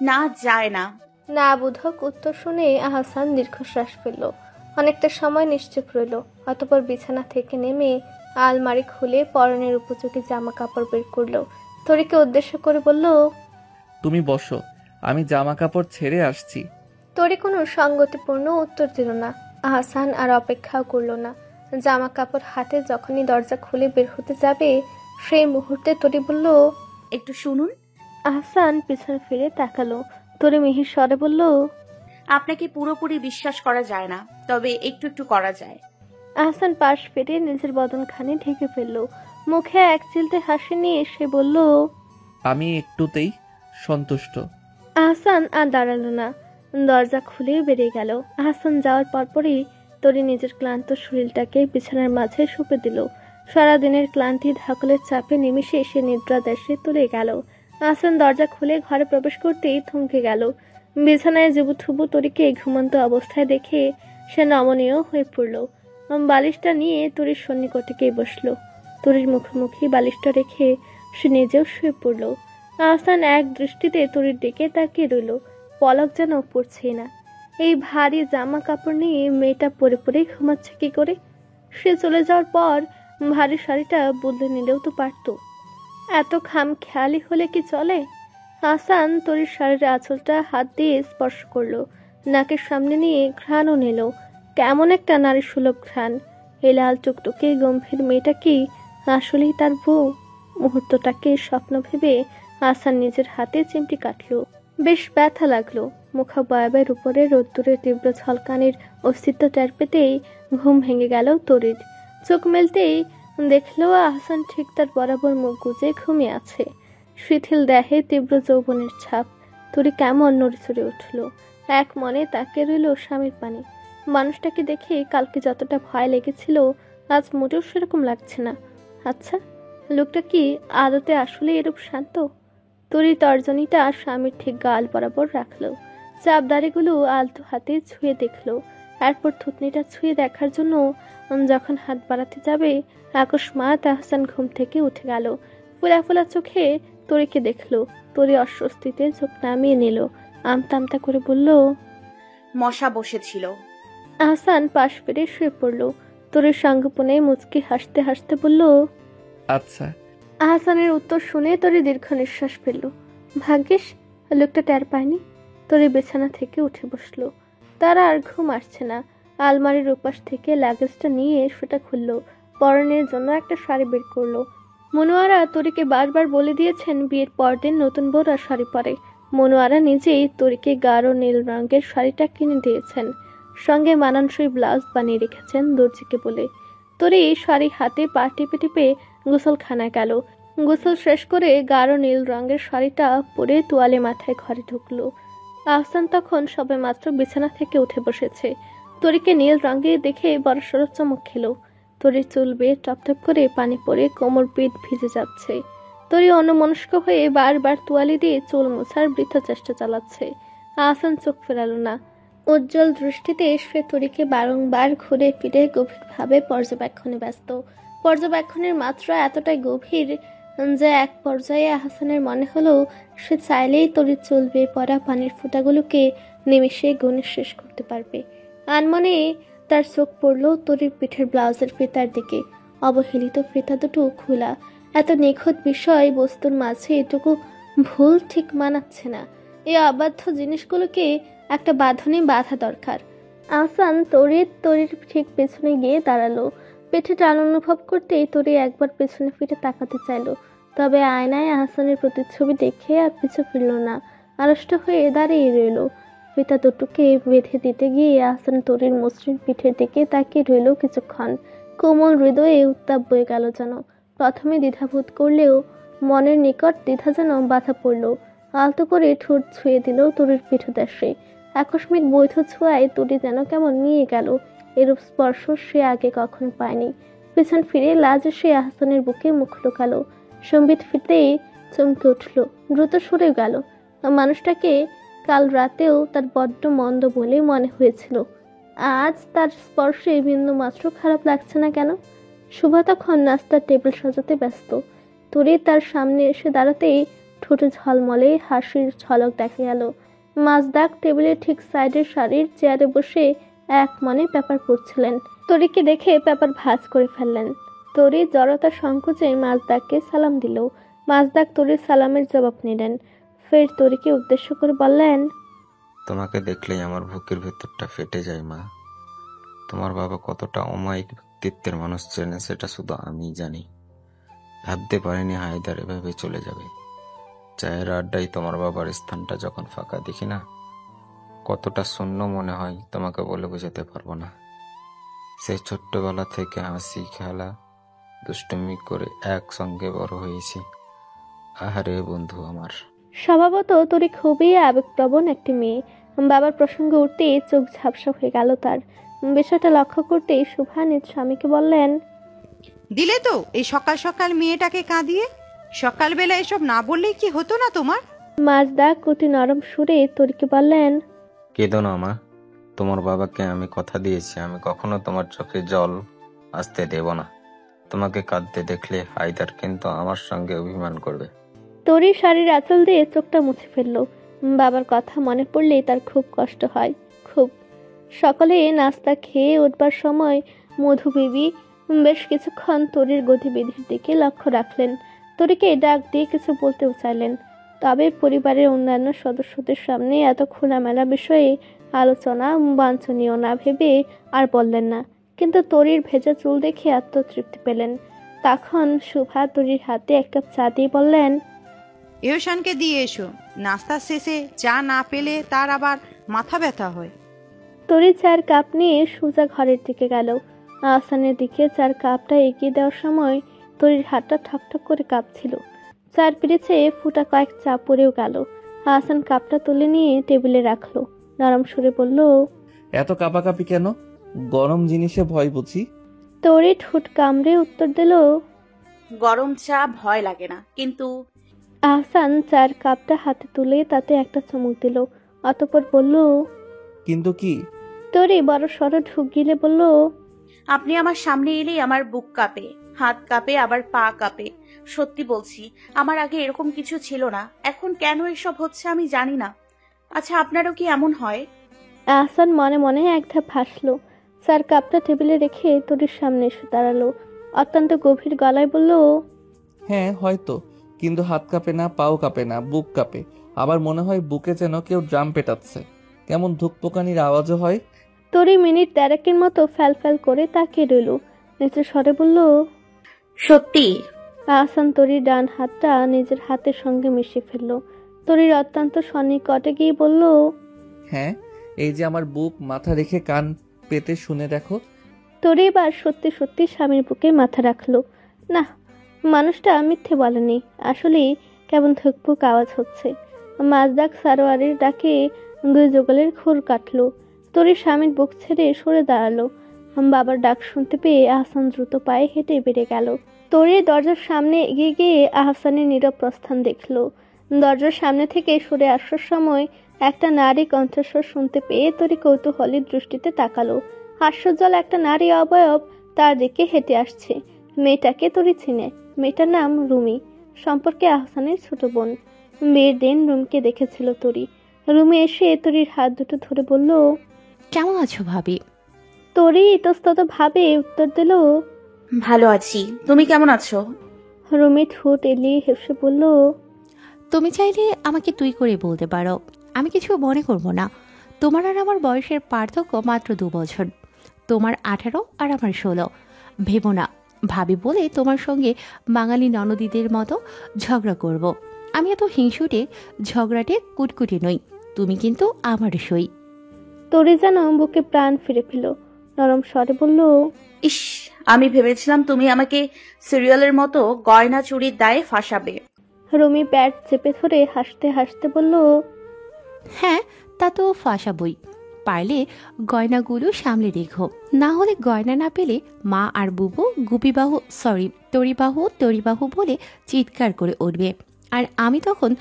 না, যায় না। না বোধক উত্তর শুনে আহসান দীর্ঘশ্বাস ফেলল। অনেকটা সময় নিশ্চুপ রইল। অতঃপর বিছানা থেকে নেমে আলমারি খুলে পরনের উপযোগী জামা কাপড় বের করলো। তরিকে উদ্দেশ্য করে বলল, তুমি বসো, আমি জামা কাপড় ছেড়ে আসছি। তরি কোনো সঙ্গতিপূর্ণ উত্তর দিল না। আহসান আর অপেক্ষাও করল না। জামা কাপড় হাতে যখনই দরজা খুলে বের হতে যাবে সেই মুহূর্তে তরি বলল, একটু শুনুন। আহসান পিছনে ফিরে তাকালো। তরি মিহির স্বরে বলল, আপনাকে পুরোপুরি বিশ্বাস করা যায় না, তবে একটু একটু করা যায়। আহসান পাশ ফিরে নিজের বদনখানি ঢেকে ফেলল। মুখে এক চিলতে হাসি নিয়ে সে বলল, আমি একটুতেই সন্তুষ্ট। আহসান আর দাঁড়ালো না, দরজা খুলে বেরিয়ে গেল। আহসান যাওয়ার পরপরই তরি নিজের ক্লান্ত শরীরটাকে বিছানার মাঝে শুপে দিল। সারাদিনের ক্লান্তি ধাকলের চাপে নিমিষে সে নিদ্রা দেশে তুলে গেল। আহসান দরজা খুলে ঘরে প্রবেশ করতেই থমকে গেল। বিছানায় জুবুথুবু তরিকে ঘুমন্ত অবস্থায় দেখে সে নমনীয় হয়ে পড়ল। বালিশটা নিয়ে তরির সন্নিকটে বসলো। তরির মুখোমুখি বালিশটা রেখে সে নিজেও শুয়ে পড়ল। আহসান এক দৃষ্টিতে তরির দিকে তাকিয়ে রইল, পলক যেন পড়ছেই না। এই ভারী জামা কাপড় নিয়ে মেয়েটা পরে পরেই ঘুমাচ্ছে কি করে? সে চলে যাওয়ার পর ভারী শাড়িটা বদলে নিলেও তো পারতো। এত খামখেয়ালি হলে কি চলে? হাসান তরির শাড়ির আঁচলটা হাত দিয়ে স্পর্শ করলো, নাকের সামনে নিয়ে ঘ্রাণও নিল। কেমন একটা নারী সুলভ ঘ্রাণ। এই লাল টুকটুকে গম্ভীর মেয়েটা কি আসলেই তার বউ? মুহূর্তটাকে স্বপ্ন ভেবে হাসান নিজের হাতে চিমটি কাটলো। বেশ ব্যথা লাগলো। মুখাবয়বের উপরে রোদ্দুরের তীব্র ঝলকানির অস্তিত্ব টের পেতেই ঘুম ভেঙে গেল তরির। চোখ মেলতেই দেখলো আহসান ঠিক তার বরাবর মুখ গুজে ঘুমিয়ে আছে। শিথিল দেহে তীব্র যৌবনের ছাপ। তরি কেমন নড়েচড়ে উঠল। এক মনে তাকে রইল স্বামীর পানে। মানুষটাকে দেখে কালকে যতটা ভয় লেগেছিল আজ মোটেও সেরকম লাগছে না। আচ্ছা, লোকটা কি আদতে আসলে এরূপ শান্ত? তরি তর্জনীটা স্বামীর ঠিক গাল বরাবর রাখলো। চাপদারিগুলো আলতো হাতে ছুঁয়ে দেখলো। এরপর থুতনিটা ছুঁয়ে দেখার জন্য যখন হাত বাড়াতে যাবে আকস্মাৎ আহসান ঘুম থেকে উঠে গেল। ফোলা ফোলা চোখে তরিকে দেখলো। তরি অস্বস্তিতে চোখ নামিয়ে নিল। আমতা আমতা করে বলল, মশা বসেছিল। আহসান পাশ ফিরে শুয়ে পড়ল। তরির সঙ্গোপনে মুচকি হাসতে হাসতে বলল, আচ্ছা। আহসানের উত্তর শুনে তরি দীর্ঘ নিঃশ্বাস ফেলল। ভাগ্যিস লোকটা টের পায়নি। তরি বিছানা থেকে উঠে বসলো। তার আর ঘুম আসছে না। আলমারির উপাস থেকে লাগেজটা নিয়ে সেটা খুললো। পরনের জন্য একটা শাড়ি বের করলো। মনোয়ারা তরিকে বারবার বলে দিয়েছেন বিয়ের পরদিন নতুন বউরা শাড়ি পরে। মনোয়ারা নিজেই তরিকে গাঢ় নীল রঙের শাড়িটা কিনে দিয়েছেন। সঙ্গে মানানসই ব্লাউজ বানিয়ে রেখেছেন দর্জিকে বলে। তরি শাড়ি হাতে পা টিপে টিপে গোসলখানায় গেল। গোসল শেষ করে গাঢ় নীল রঙের শাড়িটা পরে তোয়ালে মাথায় ঘরে ঢুকলো। আহসান তখন সবে মাত্র বিছানা থেকে উঠে বসেছে। তরিকে নীল রঙে দেখে বড়সড় চমক খেলো। তরির চুল বেয়ে টপটপ করে পানি পড়ে কোমর পিঠ ভিজে যাচ্ছে। তরি অন্যমনস্ক হয়ে বারবার তোয়ালে দিয়ে চুল মোছার বৃথা চেষ্টা চালাচ্ছে। আহসান চোখ ফেরালো না। উজ্জ্বল দৃষ্টিতে সে তরিকে বারংবার ঘুরে ফিরে গভীরভাবে পর্যবেক্ষণে ব্যস্ত। পর্যবেক্ষণের মাত্রা এতটাই গভীর যে এক পর্যায়ে আহসানের মনে হলো সে চাইলেই তরির চুল বেয়ে পড়া পানির ফোঁটাগুলোকে নিমেষে গুণে শেষ করতে পারবে। আনমনে তার চোখ পড়ল তরির পিঠের ব্লাউজের ফিতার দিকে। অবহেলিত ফিতা দুটো খোলা। এত নিখুঁত বিষয় বস্তুর মাঝে এটুকু ভুল ঠিক মানাচ্ছে না। এই অবাধ্য জিনিসগুলোকে একটা বাঁধনে বাঁধা দরকার। আহসান তরির ঠিক পেছনে গিয়ে দাঁড়ালো। পেটে টান অনুভব করতেই তরি একবার পেছনে ফিরে তাকাতে চাইল। তবে আয়নায় আহসানের প্রতিচ্ছবি দেখে আর পিছু ফিরল না। আড়ষ্ট হয়ে দাঁড়িয়ে রইল। ফিতা দুটোকে বেঁধে দিতে গিয়ে আহসান তরির মসৃণ পিঠের দিকে তাকিয়ে রইল কিছুক্ষণ। কোমল হৃদয়ে উত্তাপ বয়ে গেল যেন। প্রথমে দ্বিধাবোধ করলেও মনের নিকট দ্বিধা যেন বাধা পড়ল। আলতো করে ঠোঁট ছুঁয়ে দিল তরির পিঠদেশে। আকস্মিক বৈধ ছোঁয়ায় তরি যেন কেমন নিয়ে গেল। এরূপ স্পর্শ সে আগে কখনো পায়নি। পেছন ফিরে লাজে সে আহসানের বুকে মুখ লুকালো। সম্বিত ফিরতেই চমকে উঠল। দ্রুত সরে গেল। মানুষটাকে কাল রাতেও তার বড্ড মন্দ বলে মনে হয়েছিল। আজ তার স্পর্শে বিন্দু মাত্র খারাপ লাগছে না কেন? শুভা তখন নাস্তার টেবিল সাজাতে ব্যস্ত। তরি তার সামনে এসে দাঁড়াতেই ঠোঁটে ঝলমলে হাসির ঝলক দেখা গেল। মাছদাক টেবিলের ঠিক সাইডের শাড়ির চেয়ারে বসে এক মনে পেপার পড়ছিলেন। তরিকে দেখে পেপার ভাঁজ করে ফেললেন। তরি জড়তা সংকোচে মাছদাককে সালাম দিল। মাছদাক তরির সালামের জবাব নিলেন। ফের তরিকে উদ্দেশ্য করে বললেন, তোমাকে দেখলেই আমার বুকের ভেতরটা ফেটে যায় মা। তোমার বাবা কতটা অমায়িক ব্যক্তিত্বের মানুষ ছিলেন সেটা শুধু আমিই জানি। ভাবতে পারিনি হায়দার এভাবে চলে যাবে। চায়ের আড্ডায় তোমার বাবার স্থানটা যখন ফাঁকা দেখি না, কতটা শূন্য মনে হয় তোমাকে বলে বোঝাতে পারবো না। সেই ছোট্টবেলা থেকে হাসি খেলা দুষ্টুমি করে একসঙ্গে বড় হয়েছি। আহারে বন্ধু আমার। স্বভাবত তরি খুবই আবেগপ্রবণ একটি মেয়ে। বাবার প্রসঙ্গে উঠতেই চোখ ঝাপসা হয়ে গেল তার। বিষয়টা লক্ষ্য করতেই শুভা নিজ স্বামীকে বললেন, দিলে তো এই সকাল সকাল মেয়েটাকে কাঁদিয়ে। সকালবেলা এসব না বললেই কি হতো না তোমার? মাছদা অতি নরম সুরে তরিকে বললেন, কেঁদো না মা। তোমার বাবাকে আমি কথা দিয়েছি আমি কখনো তোমার চোখে জল আসতে দেব না। তোমাকে কাঁদতে দেখলে হায়দার কিন্তু আমার সঙ্গে অভিমান করবে। তরি শাড়ির আঁচল দিয়ে চোখটা মুছে ফেলল। বাবার কথা মনে পড়লেই তার খুব কষ্ট হয়, খুব। সকালে নাস্তা খেয়ে উঠবার সময় মধু বিবি বেশ কিছুক্ষণ তরির গতিবিধির দিকে লক্ষ্য রাখলেন। তরিকে ডাক দিয়ে কিছু বলতেও চাইলেন, তবে পরিবারের অন্যান্য সদস্যদের সামনে এত খোলামেলা বিষয়ে আলোচনা বাঞ্ছনীয় না ভেবে আর বললেন না। কিন্তু তরির ভেজা চুল দেখে আত্মতৃপ্তি পেলেন। তখন শুভা তরির হাতে এক কাপ চা দিয়ে বললেন, এহসানকে দিয়ে এসো, নাস্তা শেষে চা না পেলে তার আবার মাথা ব্যথা হয়। তরি চার কাপ নিয়ে সোজা ঘরের দিকে গেল। আহসানের দিকে চার কাপটা এগিয়ে দেওয়ার সময় তরির হাতটা ঠকঠক করে কাঁপছিল। চার পিড়েছে ফুটা কয়েক চা পড়েও গেল। আহসান কাপটা তুলে নিয়ে টেবিলে রাখলো। নরম সুরে বলল, এত কাঁপাকাঁপি কেন? গরম জিনিসে ভয় বুঝি? তরি ঠোঁট কামড়ে উত্তর দিল, গরম চা ভয় লাগে না, কিন্তু আহসান চার কাপটা হাতে তুলে তাতে একটা চুমুক দিল। অতঃপর বলল, কিন্তু কি? তরি বড় সড়ো ঢুক গিলে বলল, আপনি আমার সামনে এলেই আমার বুক কাঁপে, হাত কাঁপে, আবার পা কাঁপে। সত্যি বলছি, আমার আগে এরকম কিছু ছিল না। এখন কেন এসব হচ্ছে আমি জানি না। আচ্ছা, আপনারও কি এমন হয়? আহসান মনে মনে এক ধাপ হাসলো। চার কাপটা টেবিলে রেখে তরির সামনে এসে দাঁড়ালো। অত্যন্ত গভীর গলায় বলল, হ্যাঁ হয়তো, কিন্তু হাত কাঁপে না, পাও কাঁপে না, বুক কাঁপে। আবার মনে হয় বুকে যেন কেউ ড্রাম পেটাচ্ছে, কেমন ধুকপোকানির আওয়াজও হয়। তরি মিনিট ১৩ মতো ফ্যাল ফ্যাল করে তাকিয়ে রইল। নিচে স্বরে বলল, সত্যি? আহসান তরির ডান হাতটা নিজের হাতের সঙ্গে মিশিয়ে ফেলল। তরির অত্যন্ত সন্নিকটে গিয়ে বলল, হ্যাঁ, এই যে আমার বুক মাথা রেখে কান পেতে শুনে দেখো। তরি এবার সত্যি সত্যি স্বামীর বুকে মাথা রাখলো। না, মানুষটা মিথ্যে বলেনি। আসলেই কেমন ধুকপুক আওয়াজ হচ্ছে। মাজদাক সারোয়ারের ডাকে দুই যুগলের খুর কাটলো। তরি স্বামীর বুক ছেড়ে সরে দাঁড়ালো। বাবার ডাক শুনতে পেয়ে আহসান দ্রুত পায়ে হেঁটে বেড়ে গেল। তরি দরজার সামনে এগিয়ে গিয়ে আহসানের নীরব প্রস্থান দেখলো। দরজার সামনে থেকে সরে আসার সময় একটা নারী কণ্ঠস্বর শুনতে পেয়ে তরি কৌতূহলী দৃষ্টিতে তাকালো। হাস্যজ্জ্বল একটা নারী অবয়ব তার দিকে হেঁটে আসছে। মেয়েটাকে তরি চিনে। মেয়েটার নাম রুমি, সম্পর্কে আহসানের ছোট বোন। বিয়ের দিন রুমিকে দেখেছিল তরি। রুমি এসে তরির হাত দুটো ধরে বলল, কেমন আছো ভাবি? তরি ইতস্তত ভাবে উত্তর দিল, ভালো আছি, তুমি কেমন আছো? রুমি ঠোঁট এলিয়ে হেসে বলল, তুমি চাইলে আমাকে তুই করে বলতে পারো, আমি কিছু মনে করব না। তোমার আর আমার বয়সের পার্থক্য মাত্র 2 বছর। তোমার 18 আর আমার 16। ভেবো না ভাবি বলে তোমার সঙ্গে বাঙালি ননদীদের মতো ঝগড়া করব। আমি এত হিংসুটে ঝগড়াটে কুটকুটে নই। তুমি কিন্তু আমার সই। তরি যেন বুকে প্রাণ ফিরে পেল। নরম স্বরে বলল, ইস, আমি ভেবেছিলাম তুমি আমাকে সিরিয়ালের মতো গয়না চুরির দায়ে ফাঁসাবে। রুমি প্যাট চেপে ধরে হাসতে হাসতে বলল, হ্যাঁ, তা তো ফাঁসাবই। পারলে গয়নাগুলো সামলে রেখো, না হলে গয়না না পেলে মা আর বুবু তরিবাহু বলে চিৎকার করে উঠবে। আর আমি তখন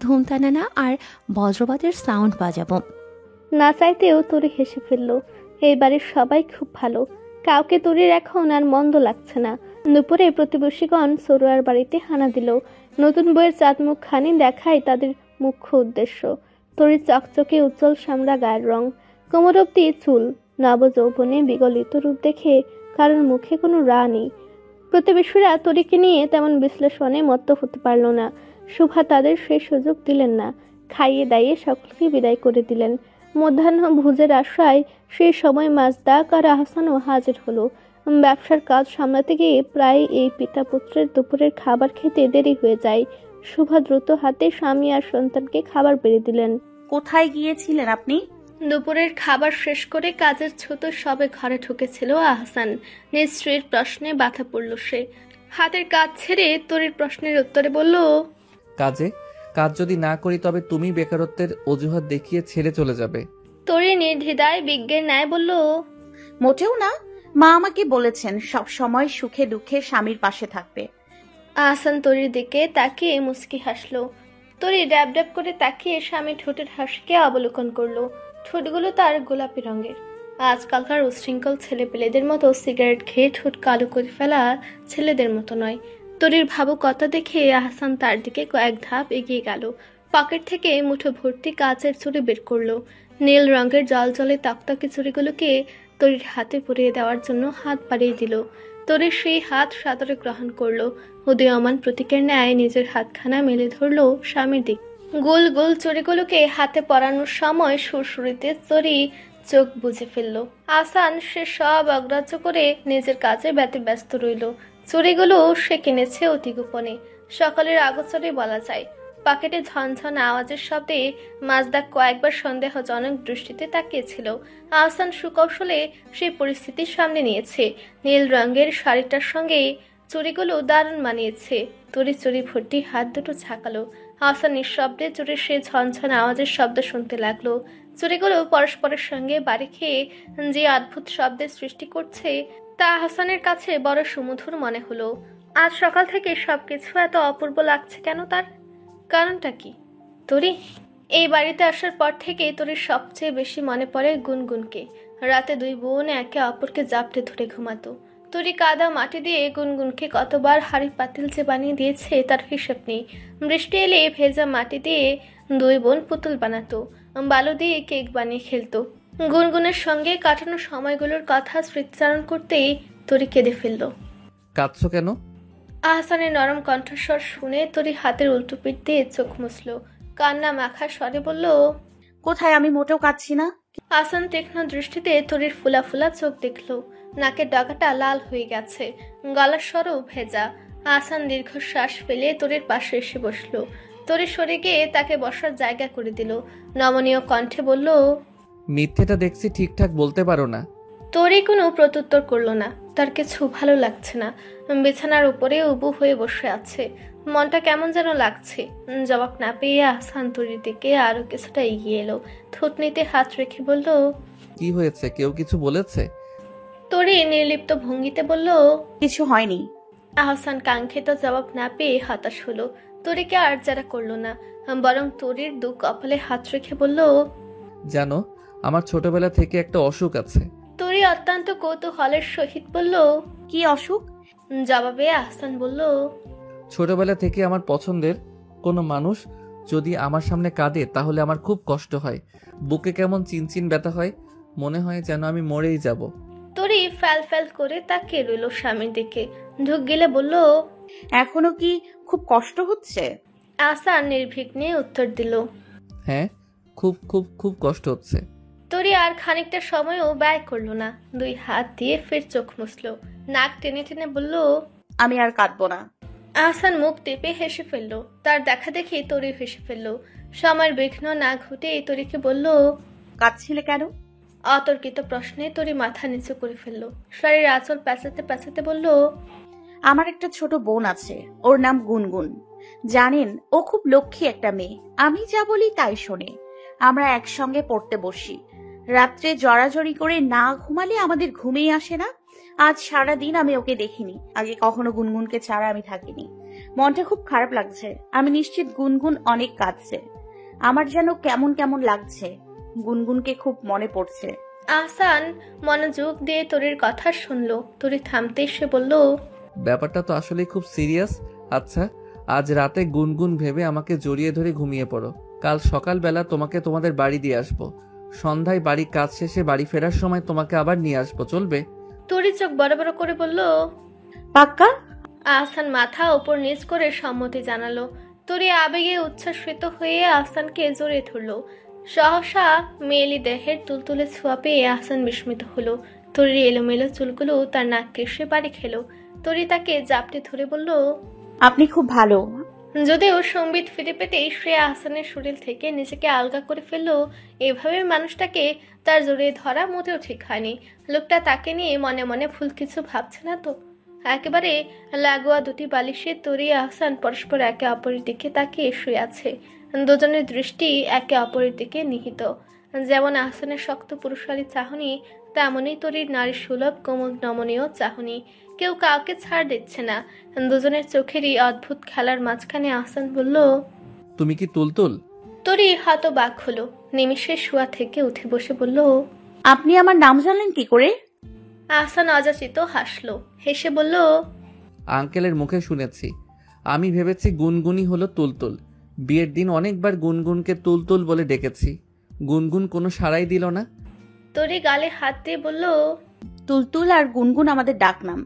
ধুমতানানা আর বজ্রপাতের সাউন্ড বাজাবো। না চাইতেও তরি হেসে ফেলল। এই বাড়ির সবাই খুব ভালো। কাউকে তরির এখন আর মন্দ লাগছে না। দুপুরে প্রতিবেশীগণ সরোয়ার বাড়িতে হানা দিল। নতুন বইয়ের চাঁদ মুখখানি দেখাই তাদের মুখ্য উদ্দেশ্য। তরির চকচকে উজ্জ্বল শ্যামলা গায়ের রং, কোমর অব্দি চুল, নব যৌবনে বিগলিত রূপ দেখে কারোর মুখে কোনো রা নেই। প্রতিবেশীরা তরিকে নিয়ে তেমন বিশ্লেষণে মত্ত হতে পারল না। শুভা তাদের সেই সুযোগ দিলেন না। খাইয়ে দাইয়ে সকলকে বিদায় করে দিলেন। মধ্যাহ্ন ভোজের আশায় সেই সময় মাজদাক আর আহসানও হাজির হলো। ব্যবসার কাজ সামলাতে গিয়ে প্রায় এই পিতা পুত্রের দুপুরের খাবার খেতে দেরি হয়ে যায়। শুভা দ্রুত হাতে স্বামী আর সন্তানকে খাবার বেড়ে দিলেন। কোথায় গিয়েছিলেন আপনি? দুপুরের খাবার শেষ করে কাজের ছুতো সবে ঘরে ঢুকেছিল আহসান। নিজ স্ত্রীর প্রশ্নে বাধা পড়ল সে। হাতের কাজ ছেড়ে তরির প্রশ্নের উত্তরে বলল, কাজ যদি না করি তবে তুমি বেকারত্বের অজুহাত দেখিয়ে ছেড়ে চলে যাবে। তরি নির্দ্বিধায় বিজ্ঞের ন্যায় বলল, মোটেও না, মা আমাকে বলেছেন সব সময় সুখে দুঃখে স্বামীর পাশে থাকবে। আহসান তরির দিকে তাকিয়ে মুচকি হাসলো। তরি ড্যাব ড্যাব করে তাকিয়ে স্বামী ঠোঁটের হাসিকে অবলোকন করলো। ঠোঁটগুলো তার গোলাপি রঙের। আজকালকার উশৃঙ্খল ছেলেপেলেদের মতো সিগারেট খেয়ে ঠোঁট কালো করে ফেলা ছেলেদের মতো নয়। তরির ভাবুকতা দেখে আহসান তার দিকে কয়েক ধাপ এগিয়ে গেল। পকেট থেকে মুঠো ভর্তি কাচের চুড়ি বের করলো। নীল রঙের জলজলে তকতকে চুড়িগুলোকে তরির হাতে পরিয়ে দেওয়ার জন্য হাত বাড়িয়ে দিল। তরির সেই হাত সাদরে গ্রহণ করলো। উদীয়মান প্রতীকের ন্যায় নিজের হাতখানা মেলে ধরলো স্বামীর দিক। গোল গোল চুড়িগুলোকে হাতে পরানোর সময় সুরসুরিতে তরি চোখ বুজে ফেলল। আসান সে সব অগ্রাহ্য করে নিজের কাজে ব্যস্ত রইল। চুড়িগুলো সে কিনেছে অতি গোপনে, সকালের আগোচরে বলা যায়। পকেটে ঝনঝন আওয়াজের শব্দে মাজদা কয়েকবার সন্দেহজনক দৃষ্টিতে তাকিয়েছিল। আহসান সুকৌশলে সেই পরিস্থিতির সামনে নিয়েছে। নীল রঙের শাড়িটার সঙ্গে চুড়িগুলো দারুণ মানিয়েছে। তরি চুড়ি ভর্তি হাত দুটো ঝাঁকালো। আহসান নিঃশব্দে চুড়ির সেই ঝনঝন আওয়াজের শব্দ শুনতে লাগলো। চুড়িগুলো পরস্পরের সঙ্গে বাড়ি খেয়ে যে অদ্ভুত শব্দের সৃষ্টি করছে তা হাসানের কাছে বড় সুমধুর মনে হলো। আজ সকাল থেকে সবকিছু এত অপূর্ব লাগছে কেন, তার কারণটা কি? তরি এই বাড়িতে আসার পর থেকে তরির সবচেয়ে বেশি মনে পড়ে গুনগুনকে। রাতে দুই বোন একে অপরকে জাপটে ধরে ঘুমাতো। তরি কাদা মাটি দিয়ে গুনগুনকে কতবার হাড়ি পাতিল যে বানিয়ে দিয়েছে তার হিসেব নেই। বৃষ্টি এলে ভেজা মাটি দিয়ে দুই বোন পুতুল বানাতো, বালু দিয়ে কেক বানিয়ে খেলতো। গুনগুনের সঙ্গে কাটানো সময়গুলোর কথা স্মৃতিচারণ করতেই তরি কেঁদে ফেলল। কাঁদছো কেন? আহসানের নরম কণ্ঠস্বর শুনে তরি হাতের উল্টো পিঠ দিয়ে চোখ মুছল। কান্না মাখা স্বরে বলল, কোথায়, আমি মোটেও কাঁদছি না। আহসান তীক্ষ্ণ দৃষ্টিতে তরির ফুলা ফুলা চোখ দেখল। নাকের ডগাটা লাল হয়ে গেছে, গলার স্বরও ভেজা। আহসান দীর্ঘশ্বাস ফেলে তরির পাশে এসে বসল। তরি সরে গিয়ে তাকে বসার জায়গা করে দিল। নমনীয় কণ্ঠে বলল, মিথ্যেটা দেখছি ঠিকঠাক বলতে পারো না। তরি কোনো প্রত্যুত্তর করলো না। তার কিছু ভালো লাগছে না। বিছানার উপরে উবু হয়ে বসে আছে। মনটা কেমন যেন লাগছে। জবাব না পেয়ে আহসান তরির দিকে আরো কিছুটা এগিয়ে এলো। থুতনিতে হাত রেখে বলল, কি হয়েছে? কেউ কিছু বলেছে? তরি নির্লিপ্ত ভঙ্গিতে বলল, কিছু হয়নি। আহসান কাঙ্ক্ষিত জবাব না পেয়ে হতাশ হলো। তরিকে আর যারা করলো না, বরং তরির দু কপালে হাত রেখে বলল, জানো, আমার ছোটবেলা থেকে একটা অসুখ আছে। তরি অত্যন্ত কৌতূহলের সহিত বলল, কি অসুখ? জবাবে আহসান বলল, ছোটবেলা থেকে আমার পছন্দের কোনো মানুষ যদি আমার সামনে কাঁদে তাহলে আমার খুব কষ্ট হয়। বুকে কেমন চিনচিন ব্যথা হয়, মনে হয় যেন আমি মরেই যাব। তরি ফ্যাল ফ্যাল করে তাকিয়ে রইল স্বামীর দিকে। ঢুক গেলে বলল, এখনো কি খুব কষ্ট হচ্ছে? আহসান নির্বিঘ্নে উত্তর দিল, হ্যাঁ, খুব খুব খুব কষ্ট হচ্ছে। তরি আর খানিকটা সময়ও ব্যয় করলো না। দুই হাত দিয়ে ফের চোখ মুছল। নাক টেনে টেনে বলল, আমি আর কাঁদবো না। আহসান মুখ টেপে হেসে ফেললো। তার দেখা দেখি তরি হেসে ফেললো। সময়ের বিঘ্ন না ঘটে তরিকে বলল, কাঁদছিলে কেন? অতর্কিত প্রশ্নে তরি মাথা নিচু করে ফেললো। শাড়ির আঁচল প্যাঁচাতে প্যাঁচাতে বলল, আমার একটা ছোট বোন আছে, ওর নাম গুনগুন। জানেন, ও খুব লক্ষ্মী একটা মেয়ে। আমি যা বলি তাই শোনে। আমরা একসঙ্গে পড়তে বসি। রাত্রে জড়াজড়ি করে না ঘুমালে আমাদের ঘুমেই আসে না। আজ সারা দিন আমি ওকে দেখিনি। আগে কখনো গুনগুনকে ছাড়া আমি থাকিনি। মনটা খুব খারাপ লাগছে। আমি নিশ্চিত গুনগুন অনেক কাঁদছে। আমার যেন কেমন কেমন লাগছে। গুনগুনকে খুব মনে পড়ছে। আহসান মনোযোগ দিয়ে তরির কথা শুনলো। তরি থামতে সে বলল, ব্যাপারটা তো আসলে খুব সিরিয়াস। আচ্ছা, আজ রাতে গুনগুন ভেবে আমাকে জড়িয়ে ধরে ঘুমিয়ে পড়ো। কাল সকালবেলা তোমাকে তোমাদের বাড়ি দিয়ে আসবো। সন্ধ্যায় বাড়ি কাজ শেষে বাড়ি ফেরার সময় তোমাকে আবার নিয়ে আসবো, চলবে? তরি চোখ বড় বড় করে বলল, পাক্কা? আহসান মাথা ওপর নিচ করে সম্মতি জানালো। তরি আবেগে উচ্ছ্বসিত হয়ে আহসানকে জড়িয়ে ধরলো। সহসা মেয়েলি দেহের তুলতুলে ছোঁয়া পেয়ে আহসান বিস্মিত হলো। তরির এলোমেলো চুলগুলো তার নাক কেশে বাড়ি খেলো। তরি তাকে জাপটে ধরে বলল, আপনি খুব ভালো। যদিও সম্বিত ফিরে পেতেই সে আহসানের শরীর থেকে নিজেকে আলগা করে ফেললো। এভাবে মানুষটাকে তার জড়িয়ে ধরা মোটেও ঠিক হয়নি। লোকটা তাকে নিয়ে মনে মনে ভুল কিছু ভাবছে না তো? একেবারে লাগোয়া দুটি বালিশে তরি আহসান পরস্পর একে অপরের দিকে তাকিয়ে শুয়ে আছে। দুজনের দৃষ্টি একে অপরের দিকে নিহিত। যেমন আহসানের শক্ত পুরুষালী চাহনি, তেমনই তরির নারী সুলভ কোমল নমনীয় চাহনি। কেউ কাউকে ছাড় দিচ্ছে না। দুজনের চোখেরই অদ্ভুত খেলার মাঝখানে আহসান বলল, তুমি কি তুলতুল? তরি হতবাক হলো। নিমিষে শোয়া থেকে উঠে বসে বলল, আপনি আমার নাম জানলেন কি করে? আহসান অযাচিত হাসলো। হেসে বলল, আঙ্কেলের মুখে শুনেছি। আমি ভেবেছি গুনগুনি হলো তুলতুল। বিয়ের দিন অনেকবার গুনগুনকে তুলতুল বলে ডেকেছি, গুনগুন কোনো সাড়াই দিল না। তরি গালে হাত দিয়ে বলল, তুলতুল আর গুনগুন আমাদের ডাকনাম।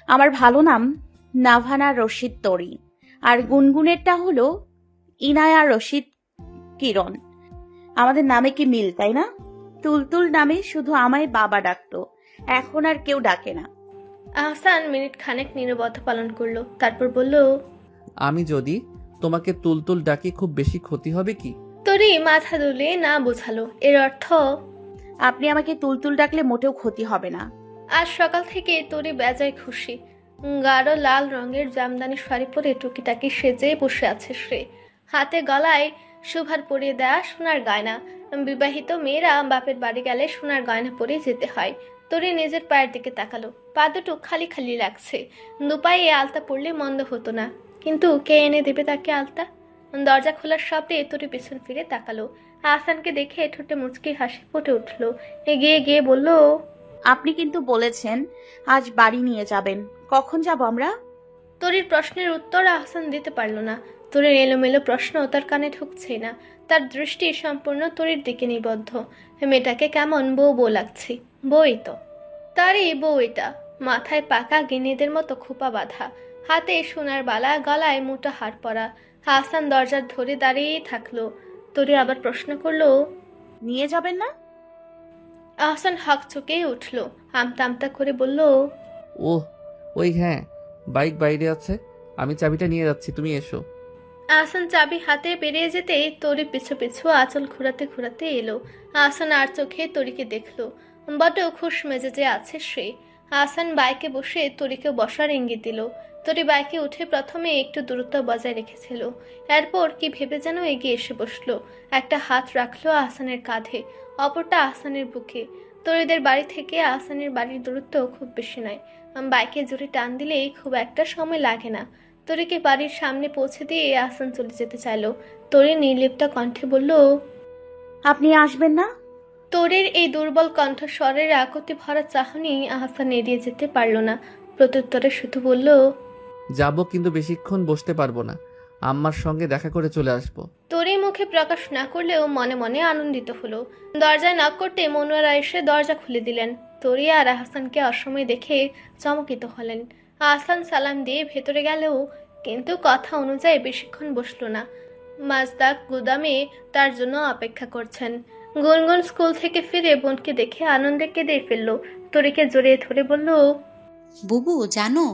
আমার ভালো নাম নাভানা রশিদ তরি, আর গুনগুনেরটা হলো ইনায়া রশিদ কিরণ। আমাদের নামে কি মিল, তাই না? তুলতুল নামে শুধু আমায় বাবা ডাকতো, এখন আর কেউ ডাকে না। আহসান মিনিট খানেক নীরবতা পালন করলো, তারপর বলল, আমি যদি তোমাকে তুলতুল ডাকি খুব বেশি ক্ষতি হবে কি? তরি মাথা দুলিয়ে না বোঝালো, এর অর্থ আপনি আমাকে তুলতুল ডাকলে মোটেও ক্ষতি হবে না। আজ সকাল থেকে তরি বেজায় খুশি। গাঢ় লাল রঙের জামদানি শাড়ি পরে টুকিটাকি সেজে বসে আছে সে। হাতে গলায় সুভার পরিয়ে দেয়া সোনার গয়না। বিবাহিত মেয়েরা বাপের বাড়ি গেলে সোনার গয়না পরে যেতে হয়। তরি নিজের পায়ের দিকে তাকালো, পা দুটো খালি খালি লাগছে। দুপায়ে আলতা পরলে মন্দ হতো না, কিন্তু কে এনে দেবে তাকে আলতা? দরজা খোলার শব্দে তরি পিছন ফিরে তাকালো। আহসানকে দেখে ঠোঁটে মুচকি হাসি ফুটে উঠলো। এগিয়ে গিয়ে বলল, আপনি কিন্তু বলেছেন আজ বাড়ি নিয়ে যাবেন, কখন যাব আমরা? তরির প্রশ্নের উত্তর আহসান দিতে পারল না। তরির এলোমেলো প্রশ্ন তার কানে ঢুকছেই না। তার দৃষ্টি সম্পূর্ণ তরির দিকে নিবদ্ধ। মেয়েটাকে কেমন বউ বউ লাগছে। বউই তো, তারই বউ এটা। মাথায় পাকা গিনিদের মতো খোপা বাঁধা, হাতে সোনার বালা, গলায় মোটা হার পরা। আহসান দরজার ধরে দাঁড়িয়ে থাকলো। তরি আবার প্রশ্ন করলো, নিয়ে যাবেন না? আহসান হাঁক চুকেই উঠলো, আমতা আমতা করে বলল, ওহ ওই হ্যাঁ, বাইক বাইরে আছে, আমি চাবিটা নিয়ে যাচ্ছি, তুমি এসো। আহসান চাবি হাতে বেরিয়ে যেতেই তরি পিছু পিছু আঁচল ঘুরাতে ঘুরাতে এলো। আহসান আর চোখে তরিকে দেখলো, বড্ড খুশ মেজাজে আছে সে। আহসান বাইকে বসে তরিকে বসার ইঙ্গিত দিল। তরি বাইকে উঠে প্রথমে একটু দূরত্ব বজায় রেখেছিল, এরপর কি ভেবে যেন এগিয়ে এসে বসলো। একটা হাত রাখলো আহসানের কাঁধে, অপরটা আহসানের বুকে। তরিদের বাড়ি থেকে আহসানের বাড়ির দূরত্ব খুব বেশি নয়। বাইকে জোরে টান দিলেই খুব একটা সময় লাগে না। তরিকে বাড়ির সামনে পৌঁছে দিয়ে আহসান চলে যেতে চাইলো। তরি নির্লিপ্ত কণ্ঠে বলল, আপনি আসবেন না? তরির এই দুর্বল কণ্ঠস্বরের আকুতি ভরা চাহনি আহসান এড়িয়ে যেতে পারল না। প্রত্যুত্তরে শুধু বলল, যাবো, কিন্তু বেশিক্ষণ বসতে পারবো না, আম্মার সঙ্গে দেখা করে চলে আসবো। তরি মুখে প্রকাশ না করলেও মনে মনে আনন্দিত হলো। দরজায় নক করতে মনোয়ারা এসে দরজা খুলে দিলেন। তরি আর আহসানকে অসময় দেখে চমকিত হলেন। আহসান সালাম দিয়ে ভেতরে গেলেও কিন্তু কথা অনুযায়ী বেশিক্ষণ বসলো না। মাজদাক গুদামে তার জন্য অপেক্ষা করছেন। গুনগুন স্কুল থেকে ফিরে বোনকে দেখে আনন্দে কেঁদে ফেললো। তরিকে জড়িয়ে ধরে বলল, বুবু জানো,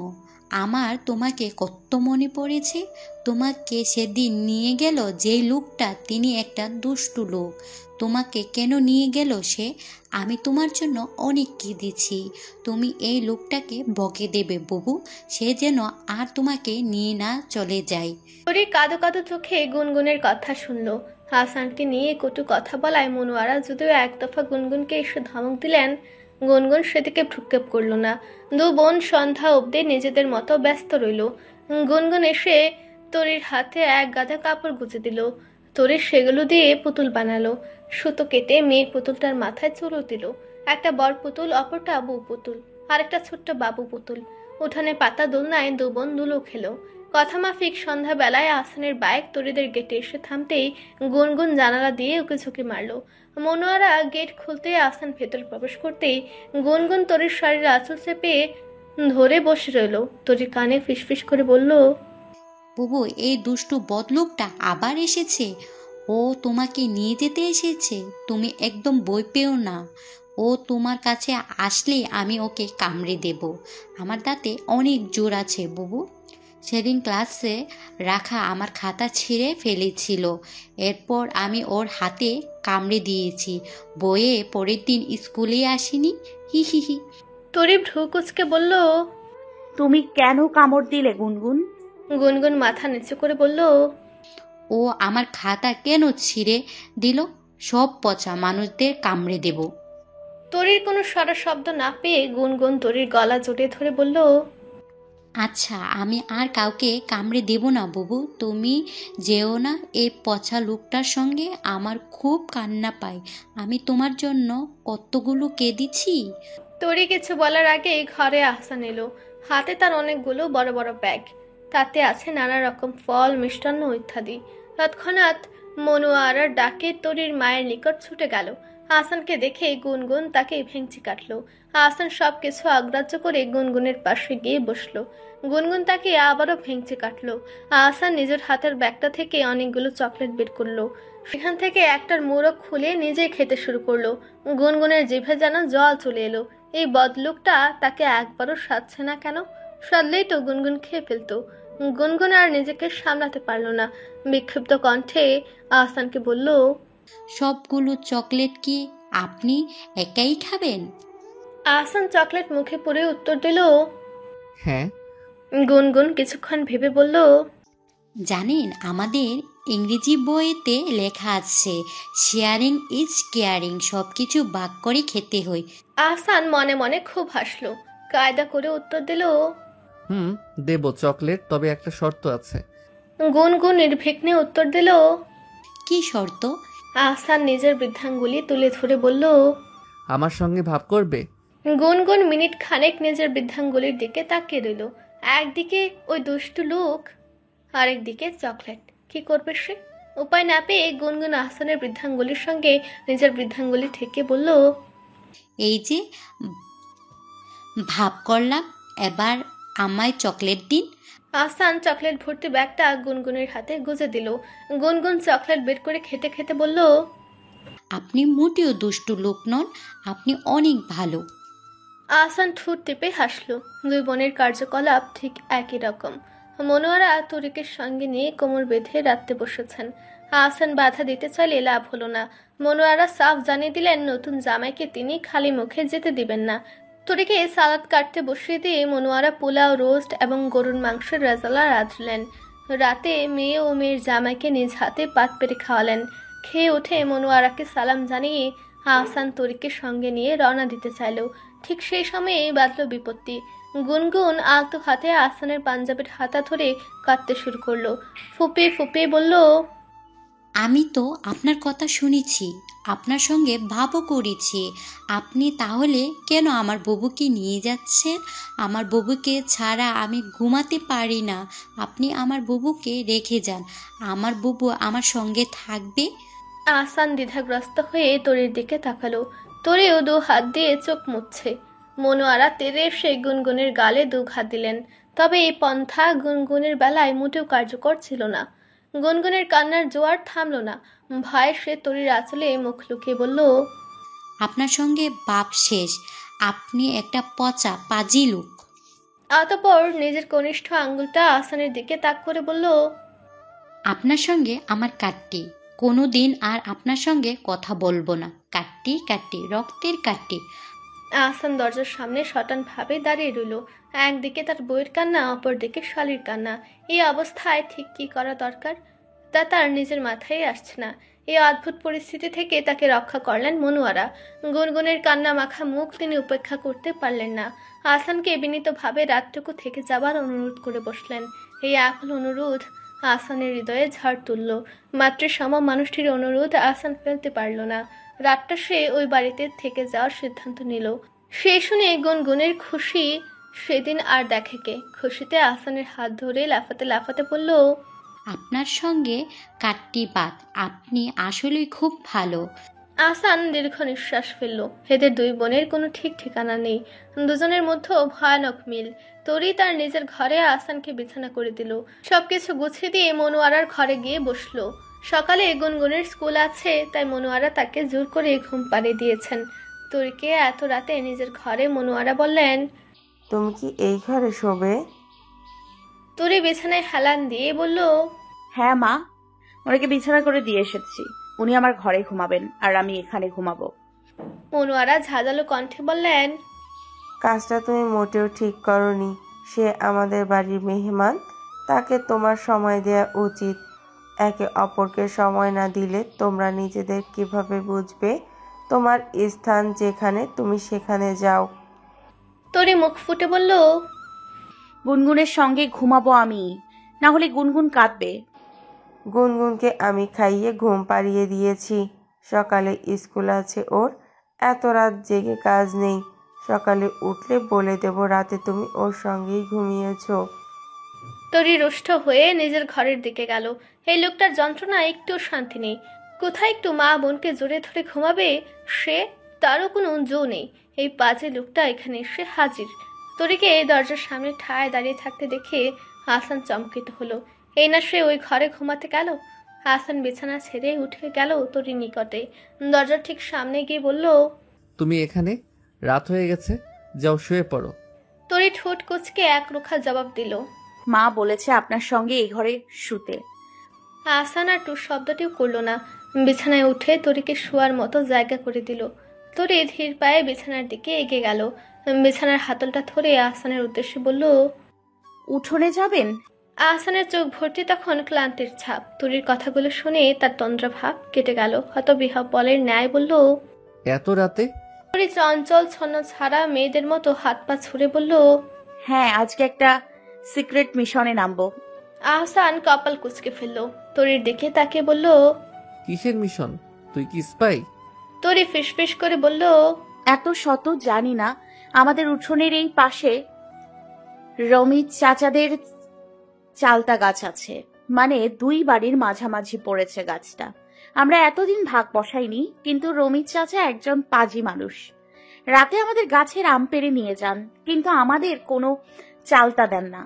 আমার তোমাকে কত মনে পড়েছে। তোমাকে সেদিন নিয়ে গেল যেই লোকটা, তিনি একটা দুষ্টু লোক। তোমাকে কেন নিয়ে গেল সে? আমি তোমার জন্য অনেক কেঁদেছি। তুমি এই লোকটাকে বকে দেবে বুবু, সে যেন আর তোমাকে নিয়ে না চলে যায়। তরি কাঁদো কাঁদো চোখে গুনগুনের কথা শুনলো। হাসানকে নিয়ে কটু কথা বলায় মনোয়ারা যদিও এক দফা গুনগুনকে এসে ধমক দিলেন, গুনগুন সেদিকে ভ্রুক্ষেপ করলো না। দু বোন সন্ধ্যা অবধি নিজেদের মতো ব্যস্ত রইল। গুনগুন এসে তরির হাতে এক গাদা কাপড় গুঁজে দিল। তরি সেগুলো দিয়ে পুতুল বানালো। সুতো কেটে মেয়ে পুতুলটার মাথায় চুরো দিল। একটা বর পুতুল, অপরটা বউ পুতুল, আর একটা ছোট্ট বাবু পুতুল। উঠানে পাতা দোলনায় দু বোন দুলো খেলো। কথা মাফিক সন্ধ্যাবেলায় আহসানের বাইক তরিদের গেটে এসে থামতেই গুনগুন জানালা দিয়ে উকি ঝুঁকি মারলো। মনোয়ারা গেট খুলতে আহসান ভেতরে প্রবেশ করতেই গুনগুন তরির শাড়ির আঁচল চেপে ধরে বসে রইল। তরি কানে ফিসফিস করে বলল, বুবু এই দুষ্টু বদলোকটা আবার এসেছে। ও তোমাকে নিয়ে যেতে এসেছে। তুমি একদম বই পেও না। ও তোমার কাছে আসলে আমি ওকে কামড়ে দেব। আমার দাঁতে অনেক জোর আছে বুবু। সেদিন ক্লাসে রাখা আমার খাতা ছিঁড়ে ফেলেছিল, এরপর আমি ওর হাতে কামড়ে দিয়েছি। বইয়ে পরের দিন স্কুলে আসিনি, হি হি হি। তরি ভ্রু কুচকে বলল, তুমি কেন কামড় দিলে গুনগুন? গুনগুন মাথা নিচু করে বলল, ও আমার খাতা কেন ছিঁড়ে দিল? সব পচা মানুষদের কামড়ে দেব। তরির কোনো সারা শব্দ না পেয়ে গুনগুন তরির গলা জড়িয়ে ধরে বলল, আচ্ছা আমি আর কাউকে কামড়ে দেব না বুবু, তুমি যেও না এই পচা লোকটার সঙ্গে। আমার খুব কান্না পায়। আমি তোমার জন্য কতগুলো কেঁদেছি। তরি কিছু বলার আগে ঘরে আহসান এলো। হাতে তার অনেকগুলো বড় বড় ব্যাগ, তাতে আছে নানা রকম ফল, মিষ্টান্ন ইত্যাদি। তৎক্ষণাৎ মনোয়ারার ডাকে তরির মায়ের নিকট ছুটে গেল। আহসানকে দেখে গুনগুন তাকে ভেঙচি কাটলো। আহসান সবকিছু অগ্রাহ্য করে গুনগুনের পাশে গিয়ে বসলো। গুনগুন তাকে আবারও ভেঙচি কাটলো। আহসান নিজের হাতের ব্যাগটা থেকে অনেকগুলো চকলেট বের করলো। সেখান থেকে একটার মোড়ক খুলে নিজেই খেতে শুরু করলো। গুনগুনের জিভে যেন জল চলে এলো। এই বদলুকটা তাকে একবারও সাধছে না কেন? সাধলেই তো গুনগুন খেয়ে ফেলতো। গুনগুন আর নিজেকে সামলাতে পারল না। বিক্ষিপ্ত কণ্ঠে আহসানকে বলল, সবগুলো চকলেট কি আপনি একাই খাবেন? আহসান চকলেট মুখে পুরে উত্তর দিল, হ্যাঁ। গুনগুন কিছুক্ষণ ভেবে বলল, জানেন আমাদের ইংরেজি বইতে লেখা আছে শেয়ারিং ইজ কেয়ারিং, সবকিছু ভাগ করে খেতে হয়। আহসান মনে মনে খুব হাসলো। কায়দা করে উত্তর দিল, দেব চকলেট, তবে একটা শর্ত আছে। গুনগুন নির্বিঘ্নে উত্তর দিল, কি শর্ত? আহসান নিজের বৃদ্ধাঙ্গুলি তুলে ধরে বলল, আমার সঙ্গে ভাব করবে। গুনগুন মিনিট খানেক নিজের বৃদ্ধাঙ্গুলির দিকে তাকিয়ে রইল। একদিকে ওই দুষ্টু লোক, আরেকদিকে চকলেট। কি করবে সে? উপায় না পেয়ে গুনগুন আহসানের বৃদ্ধাঙ্গুলির সঙ্গে নিজের বৃদ্ধাঙ্গুলি ঠেকে বলল, এই যে ভাব করলাম, এবার আমায় চকলেট দিন। আহসান চকলেট ভর্তি ব্যাগটা গুনগুনের হাতে গুজে দিল। গুনগুন চকলেট বের করে খেতে খেতে বলল, আপনি মোটেও দুষ্টু লোক নন, আপনি অনেক ভালো। আহসান ঠোঁট টিপে হাসলো। দুই বোনের কার্যকলাপ ঠিক একই রকম। মনোয়ারা তরিকের সঙ্গে নিয়ে কোমর বেঁধে রাখতে বসেছেন। আহসান বাধা দিতে চাইলে লাভ হলো না। মনোয়ারা সাফ জানিয়ে দিলেন নতুন জামাইকে তিনি খালি মুখে যেতে দিবেন না। তরিকে সালাদ কাটতে বসিয়ে দিয়ে মনোয়ারা পোলাও, রোস্ট এবং গরুর মাংসের রেজালা রাঁধলেন। রাতে মেয়ে ও মেয়ের জামাইকে নিজ হাতে পাত পেরে খাওয়ালেন। খেয়ে উঠে মনোয়ারাকে সালাম জানিয়ে আহসান তরিকের সঙ্গে নিয়ে রওনা দিতে চাইল। ঠিক সেই সময়ে বাঁধল বিপত্তি। গুনগুন আলতো হাতে আহসানের পাঞ্জাবের হাতা ধরে কাঁদতে শুরু করলো। ফুপিয়ে ফুপিয়ে বলল, আমি তো আপনার কথা শুনেছি, আপনার সঙ্গে ভাবও করেছি। আপনি তাহলে কেন আমার বুবুকে নিয়ে যাচ্ছেন? আমার বুবুকে ছাড়া আমি ঘুমাতে পারি না। আপনি আমার বুবুকে রেখে যান, আমার বুবু আমার সঙ্গে থাকবে। আহসান দ্বিধাগ্রস্ত হয়ে তরির দিকে তাকালো। তরিও দু হাত দিয়ে চোখ মুছছে। মনোয়ারা তেরে এসে গুনগুনের গালে দু হাত দিলেন। তবে এই পন্থা গুনগুনের বেলায় মোটেও কার্যকর ছিল না। গুনগুনের কান্নার জোয়ার থামল না। ভয়ে সে তরির আঁচলে মুখ লুকিয়ে বলল, আপনার সঙ্গে বাপ শেষ, আপনি একটা পচা পাজি লোক। অতঃপর নিজের কনিষ্ঠ আঙ্গুলটা আহসানের দিকে তাক করে বলল, আপনার সঙ্গে আমার কাটটি, কোনো দিন আর আপনার সঙ্গে কথা বলবো না। কাটটি কাটটি, রক্তের কাটটি। আহসান দরজার সামনে শটান ভাবে দাঁড়িয়ে রইল। একদিকে তার বইয়ের কান্না, অপরদিকে শালির কান্না। এই অবস্থায় ঠিক কি করা দরকার তা তার নিজের মাথায় আসছে না। এই অদ্ভুত পরিস্থিতি থেকে তাকে রক্ষা করলেন মনোয়ারা। গুনগুনের কান্না মাখা মুখ তিনি উপেক্ষা করতে পারলেন না। আহসানকে বিনীতভাবে রাতটুকু থেকে যাবার অনুরোধ করে বসলেন। এই আকুল অনুরোধ আহসানের হৃদয়ে ঝড় তুলল। মাতৃসম মানুষটির অনুরোধ আহসান ফেলতে পারল না। রাতটা সে ওই বাড়িতে থেকে যাওয়ার সিদ্ধান্ত নিল। সে শুনে গুনগুনের খুশি সেদিন আর দেখে কে। খুশিতে আহসানের হাত ধরে লাফাতে লাফাতে বলল, আপনার সঙ্গে কাটটি বাত, আপনি আসলেই খুব ভালো। আহসান দীর্ঘ নিঃশ্বাস ফেলল। এদের দুই বোনের কোনো ঠিক ঠিকানা নেই। দুজনের মধ্যে ভয়ানক মিল। তরি তার নিজের ঘরে আহসানকে বিছানা করে দিল। সবকিছু গুছিয়ে দিয়ে মনোয়ারার ঘরে গিয়ে বসলো। সকালে গুনগুনের স্কুল আছে, তাই মনোয়ারা তাকে জোর করে ঘুম পাড়িয়ে দিয়েছেন। তরিকে এত রাতে নিজের ঘরে মনোয়ারা বললেন, তুমি কি এই ঘরে শোবে? তরি বিছানায় হেলান দিয়ে বলল, হ্যাঁ মা, ওনাকে বিছানা করে দিয়ে এসেছি। উনি আমার ঘরে ঘুমাবেন আর আমি এখানে ঘুমাবো। মনোয়ারা ঝাঁঝালো কণ্ঠে বললেন, কাজটা তুমি মোটেও ঠিক করনি। সে আমাদের বাড়ির মেহমান, তাকে তোমার সময় দেওয়া উচিত। একে অপরকে সময় না দিলে তোমরা নিজেদের কিভাবে বুঝবে? তোমার স্থান যেখানে, তুমি সেখানে যাও। তরি মুখ ফুটে বলল, গুনগুনের সঙ্গে ঘুমাবো আমি, না হলে গুনগুন কাঁদবে। গুনগুনকে আমি খাইয়ে ঘুম পাড়িয়ে দিয়েছি। সকালে স্কুল আছে ওর। এত রাত জেগে কাজ নেই। সকালে উঠলে বলে দেব রাতে তুমি ওর সঙ্গেই ঘুমিয়েছো। তরি রুষ্ট হয়ে নিজের ঘরের দিকে গেল। এই লোকটার যন্ত্রণা একটু শান্তি নেই। কোথায় একটু মা বোনকে জড়িয়ে ধরে ঘুমাবে সে, তারও কোনো জো নেই। এই বাজে লোকটা এখানে এসে হাজির। তরিকে দরজার সামনে ঠায় দাঁড়িয়ে থাকতে দেখে হাসান চমকিত হলো। এই না সে ওই ঘরে ঘুমাতে গেল? হাসান বিছানা ছেড়ে উঠে গেল তরির নিকটে, দরজার ঠিক সামনে গিয়ে বলল, তুমি এখানে? রাত হয়ে গেছে, যাও শুয়ে পড়ো। তরি ঠোঁট কুচকে এক রুখা জবাব দিল, মা বলেছে আপনার সঙ্গে এই ঘরে শুতে। হাসান আর টুর শব্দটিও করল না। বিছানায় উঠে তরিকে শোয়ার মতো জায়গা করে দিল। তরি ধীর পায়ে বিছানার দিকে এগিয়ে গেল। বিছানার হাতলটা ধরে আহসানের উদ্দেশ্যে বলল, উঠোনে যাবেন? আহসানের চোখ ভর্তি তখন ক্লান্তির ছাপ। তরির কথাগুলো শুনে তার তন্দ্রাভাব কেটে গেল। হয়তো বিহ্বলের ন্যায় বলল, এত রাতে? তরি চঞ্চল ছন্ন ছাড়া মেয়েদের মতো হাত পা ছুড়ে বলল, হ্যাঁ, আজকে একটা সিক্রেট মিশনে নামবো। আহসান কপাল কুচকে ফেলল। তরির দিকে তাকে বলল, কিসের মিশন? তুই কি স্পাই? তরি ফিসফিস করে বলল, এত শত জানি না। আমাদের উঠোনের এই পাশে রমিত চাচাদের চালতা গাছ আছে, মানে দুই বাড়ির মাঝামাঝি পড়েছে গাছটা। আমরা এতদিন ভাগ বসাইনি, কিন্তু রমিত চাচা একজন পাজি মানুষ। রাতে আমাদের গাছের আম পেড়ে নিয়ে যান, কিন্তু আমাদের কোনো চালতা দেন না।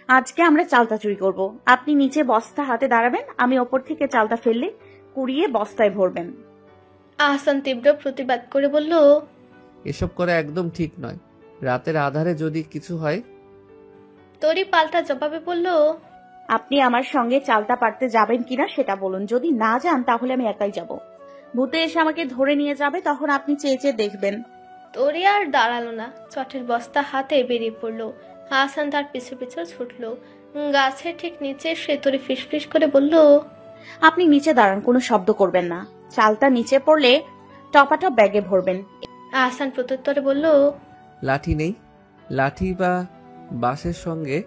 আজকে আমরা চালতা চুরি করব। আপনি নিচে বস্তা হাতে দাঁড়াবেন, আমি ওপর থেকে চালতা ফেললে কুড়িয়ে বস্তায় ভরবেন। আহসান তীব্র প্রতিবাদ করে বলল, এসব করা একদম ঠিক নয়। রাতের আধারে যদি কিছু হয়? তরি পাল্টা জবাবে বলল, আপনি আমার সঙ্গে চালতা পারতে যাবেন কিনা সেটা বলুন। যদি না যান তাহলে আমি একাই যাব। ভূতে এসে আমাকে ধরে নিয়ে যাবে, তখন আপনি চেয়ে চেয়ে দেখবেন। তরি আর দাঁড়ালো না, চটের বস্তা হাতে বেরিয়ে পড়লো। হাসান তার পিছু পিছু ছুটলো। গাছের ঠিক নিচে সে তরি ফিসফিস করে বলল, আপনি নিচে দাঁড়ান, কোনো শব্দ করবেন না। চালতা নিচে পড়লে টপাটপ ব্যাগে ভরবেন। হাসান প্রত্যুত্তরে বলল, লাঠি নেই? লাঠি বা বাঁশের সঙ্গে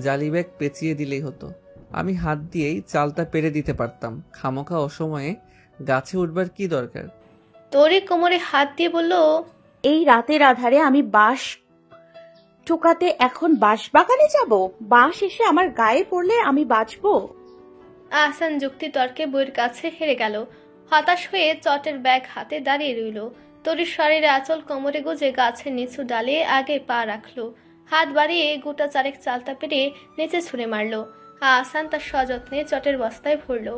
জালি ব্যাগ পেঁচিয়ে দিলেই হতো। আমি হাত দিয়েই চালটা পেরে দিতে পারতাম। খামোখা অসময়ে গাছে উঠবার কি দরকার? তরি কোমরে হাত দিয়ে বলল, এই রাতের আধারে আমি বাঁশ ঠোকাতে এখন বাঁশ বাগানে যাব? বাঁশ এসে আমার গায়ে পড়লে আমি বাঁচবো? আহসান যুক্তি তর্কে বইয়ের কাছে হেরে গেল। হতাশ হয়ে চটের ব্যাগ হাতে দাঁড়িয়ে রইল। তরির শরীরে আঁচল কোমরে গুজে গাছের নিচু ডালে আগে পা রাখলো। হাত বাড়িয়ে গোটা চারেক চালতা পেরে নিচে ছুঁড়ে মারল। আহসান তার সযত্নে চটের বস্তায় ভরল।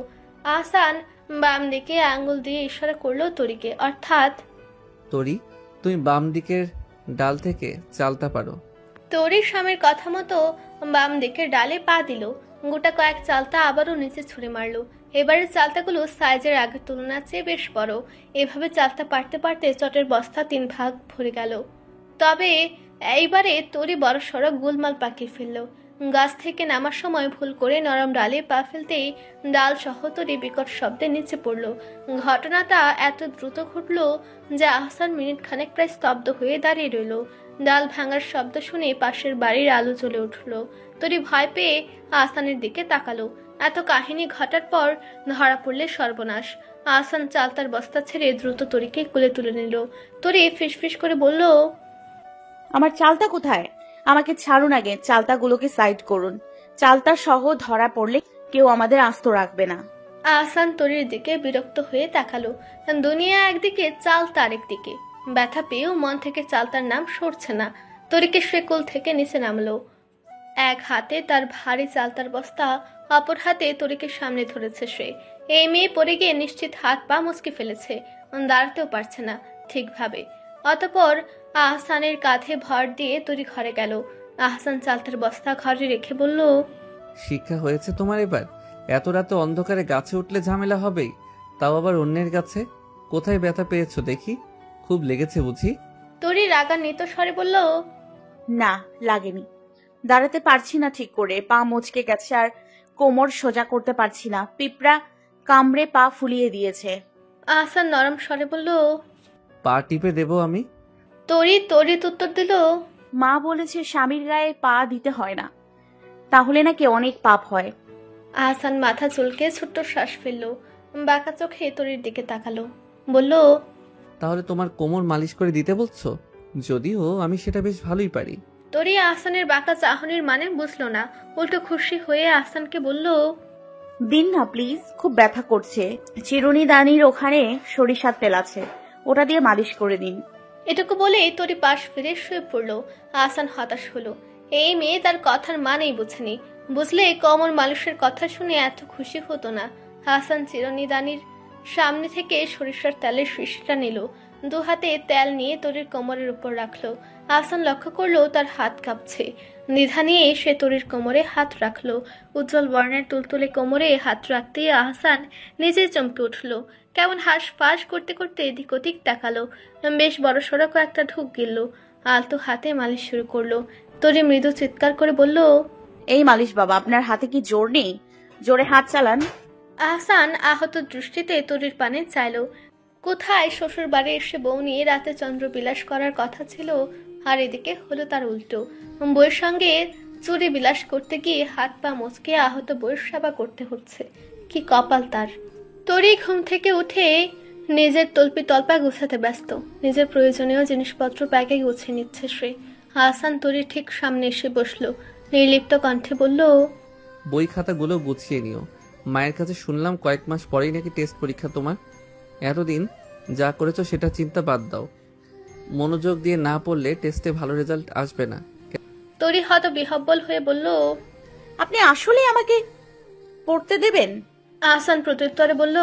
আহসান বাম দিকে আঙ্গুল দিয়ে ইশারা করলো তরিকে, অর্থাৎ, তরি, তুমি বাম দিকের ডাল থেকে চালতা পারো। তরির স্বামীর কথা মতো বাম দিকের ডালে পা দিল। গোটা কয়েক চালতা আবারও নিচে ছুঁড়ে মারল। এবারের চালতাগুলো সাইজের আগের তুলনার চেয়ে বেশ বড়। এভাবে চালতা পারতে পারতে চটের বস্তা 3 ভাগ ভরে গেল। তবে এইবারে তরি বড় সড়ো গোলমাল পাকিয়ে ফেলল। গাছ থেকে নামার সময় ভুল করে নরম ডালে পা ফেলতেই ডাল সহ তরি বিকট শব্দে নিচে পড়ল। ঘটনাটা এত দ্রুত ঘটল যে আহসান মিনিট খানেক প্রায় স্তব্ধ হয়ে দাঁড়িয়ে রইল। ডাল ভাঙার শব্দ শুনে পাশের বাড়ির আলো জ্বলে উঠল। তরি ভয় পেয়ে আহসানের দিকে তাকালো। এত কাহিনী ঘটার পর ধরা পড়লে সর্বনাশ। আহসান চালতার বস্তা ছেড়ে দ্রুত তরিকে কোলে তুলে নিল। তরি ফিসফিস করে বলল, আমার চালতা কোথায়? আমাকে ছাড়ুন, আগে চালতাগুলোকে সাইড করুন। চালতা সহ ধরা পড়লে কেউ আমাদের আস্ত রাখবে না। আহসান তরির দিকে বিরক্ত হয়ে তাকালো। দুনিয়া একদিকে, চালতা আরেক দিকে। ব্যথা পেয়েও মন থেকে চালতার নাম সরছে না। তরিকে সে কোল থেকে নিচে নামলো। এক হাতে তার ভারী চালতার বস্তা, অপর হাতে তরিকে সামনে ধরেছে সে। এই মেয়ে পড়ে গিয়ে নিশ্চিত হাত পা মুচকে ফেলেছে, দাঁড়াতেও পারছে না ঠিকভাবে। অতঃপর আহসানের কাঁধে ভর দিয়ে তরি ঘরে গেল। আহসান চালতার বস্তা ঘরে রেখে বলল, শিক্ষা হয়েছে তোমার এবার? এত রাতে অন্ধকারে গাছে উঠলে ঝামেলা হবেই, তাও আবার অন্যের গাছে। কোথায় ব্যথা পেয়েছো দেখি? খুব লেগেছে বুঝি? তরি রাগান্বিত স্বরে বলল, না, লাগেনি। দাঁড়াতে পারছি না ঠিক করে, পা মচকে গেছে আর কোমর সোজা করতে পারছি না। পিঁপড়া কামড়ে পা ফুলিয়ে দিয়েছে। আহসান নরম স্বরে বলল, পা টিপে দেবো আমি? তরি উত্তর দিল, মা বলেছে স্বামীর গায়ে পা দিতে হয় না, তাহলে নাকি অনেক পাপ হয়। আহসান মাথা চুলকে ছোট্ট শ্বাস ফেললো। বাঁকা চোখে তরির দিকে তাকালো, বলল, তাহলে তোমার কোমর মালিশ করে দিতে বলছো? যদিও আমি সেটা বেশ ভালোই পারি। তরি আহসানের বাঁকা চাহনির মানে বুঝলো না, উল্টো খুশি হয়ে আহসানকে বলল, দিন না প্লিজ, খুব ব্যথা করছে। চিরুনি দানির ওখানে সরিষার তেল আছে, ওটা দিয়ে মালিশ করে দিন। এটুকু বলে তরি পাশ ফিরে শুয়ে পড়লো। আহসান হতাশ হলো, এই মেয়ে তার কথার মানেই বুঝেনি। বুঝলে কোমর মালিশের কথা শুনে এত খুশি হতো না। আহসান চিরুনি দানির সামনে থেকে সরিষার তেলের শিশিটা নিল, দু হাতে তেল নিয়ে তরির কোমরের উপর রাখলো। আহসান লক্ষ্য করলো তার হাত কাঁপছে। দ্বিধা নিয়ে সে তরির কোমরে হাত রাখলো। উজ্জ্বল বর্ণের তুলতুলে কোমরে হাত রাখতেই আহসান নিজেই চমকে উঠলো। কেমন হাঁসফাঁস করতে করতে এদিক ওদিক তাকালো। বেশ বড় সড়ো কয়েকটা ঢুক গেল। আলতো হাতে মালিশ শুরু করলো। তরি মৃদু চিৎকার করে বলল, এই মালিশ বাবা, আপনার হাতে কি জোর নেই? জোরে হাত চালান। আহসান আহত দৃষ্টিতে তরির পানে চাইল। কোথায় শ্বশুর বাড়ি এসে বউ নিয়ে রাতে চন্দ্রবিলাস করার কথা ছিল, আর এদিকে হলো তার উল্টো। বউয়ের সঙ্গে চুরি বিলাস করতে গিয়ে হাত পা মচকে আহত বউয়ের সেবা করতে হচ্ছে। কি কপাল তার। তরি ঘুম থেকে উঠে নিজের তল্পি তল্পা গুছাতে ব্যস্ত। নিজের প্রয়োজনীয় জিনিসপত্র ব্যাগে গুছিয়ে নিচ্ছে সে। আহসান তরির ঠিক সামনে এসে বসলো। নির্লিপ্ত কণ্ঠে বলল, বই খাতাগুলো গুছিয়ে নিও। মায়ের কাছে শুনলাম কয়েক মাস পরেই নাকি টেস্ট পরীক্ষা তোমার। এতদিন যা করেছো সেটা চিন্তা বাদ দাও। মনোযোগ দিয়ে না পড়লে টেস্টে ভালো রেজাল্ট আসবে না। তরি হয়তো বিহব্বল হয়ে বলল, আপনি আসলে আমাকে পড়তে দেবেন? আহসান প্রত্যুত্তরে বলল,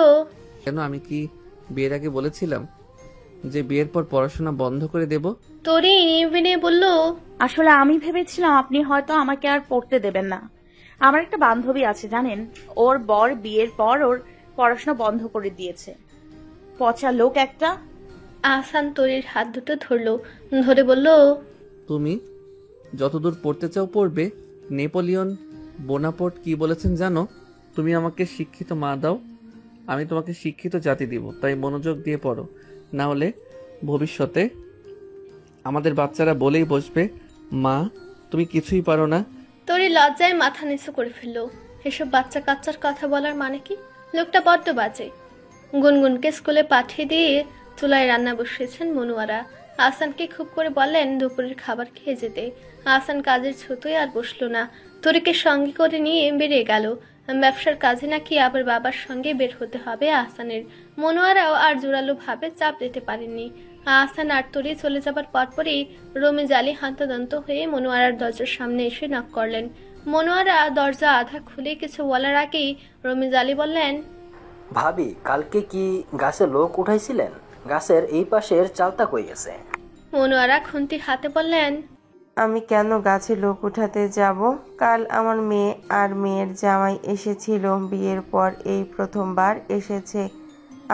কেন, আমি কি বিয়ের আগে বলেছিলাম যে বিয়ের পর পড়াশোনা বন্ধ করে দেব? তরি নিয়ে বলল, আসলে আমি ভেবেছিলাম আপনি হয়তো আমাকে আর পড়তে দেবেন না। আমার একটা বান্ধবী আছে জানেন, ওর বর বিয়ের পর ওর পড়াশোনা বন্ধ করে দিয়েছে। পচা লোক একটা। আহসান তরির হাত দুটো ধরলো, ধরে বলল, তুমি যতদূর পড়তে চাও পড়বে। নেপোলিয়ন বোনাপার্ট কি বলেছেন জানো? তুমি আমাকে শিক্ষিত মা দাও, আমি তোমাকে শিক্ষিত জাতি দিব। তাই মনোযোগ দিয়ে পড়ো, না হলে ভবিষ্যতে আমাদের বাচ্চারা বলেই বসবে, মা তুমি কিছুই পারো না। তরি লজ্জায় মাথা নিচু করে ফেললো। এসব বাচ্চা কাচ্চার কথা বলার মানে কি? লোকটা বড্ড বাজে। গুনগুনকে স্কুলে পাঠিয়ে দিয়ে চুলায় রান্না বসিয়েছেন মনুয়ারা। আহসানকে খুব করে বললেন দুপুরের খাবার খেয়ে যেতে। আহসান কাজের ছুতোয় আর বসলো না। তরিকে সঙ্গে করে নিয়ে বেরিয়ে গেল। ব্যবসার কাজে নাকি আবার বাবার সঙ্গে বের হতে হবে আহসানের। মনোয়ারাও আর জোরালো ভাবে চাপ দিতে পারেননি। আহসান আর তরি চলে যাবার পরপরই রমিজ আলী হান্তদন্ত হয়ে মনোয়ারার দরজার সামনে এসে নক করলেন। মনোয়ারা দরজা আধা খুলে কিছু বলার আগেই রমিজ আলী বললেন, ভাবি, কালকে কি গাছে লোক উঠাইছিলেন? গাছের এই পাশের চালতা কই গেছে? মনোয়ারা খুন্তি হাতে বললেন, আমি কেন গাছে লোক উঠাতে যাব? কাল আমার মেয়ে আর মেয়ের জামাই এসেছিল, বিয়ের পর এই প্রথমবার এসেছে।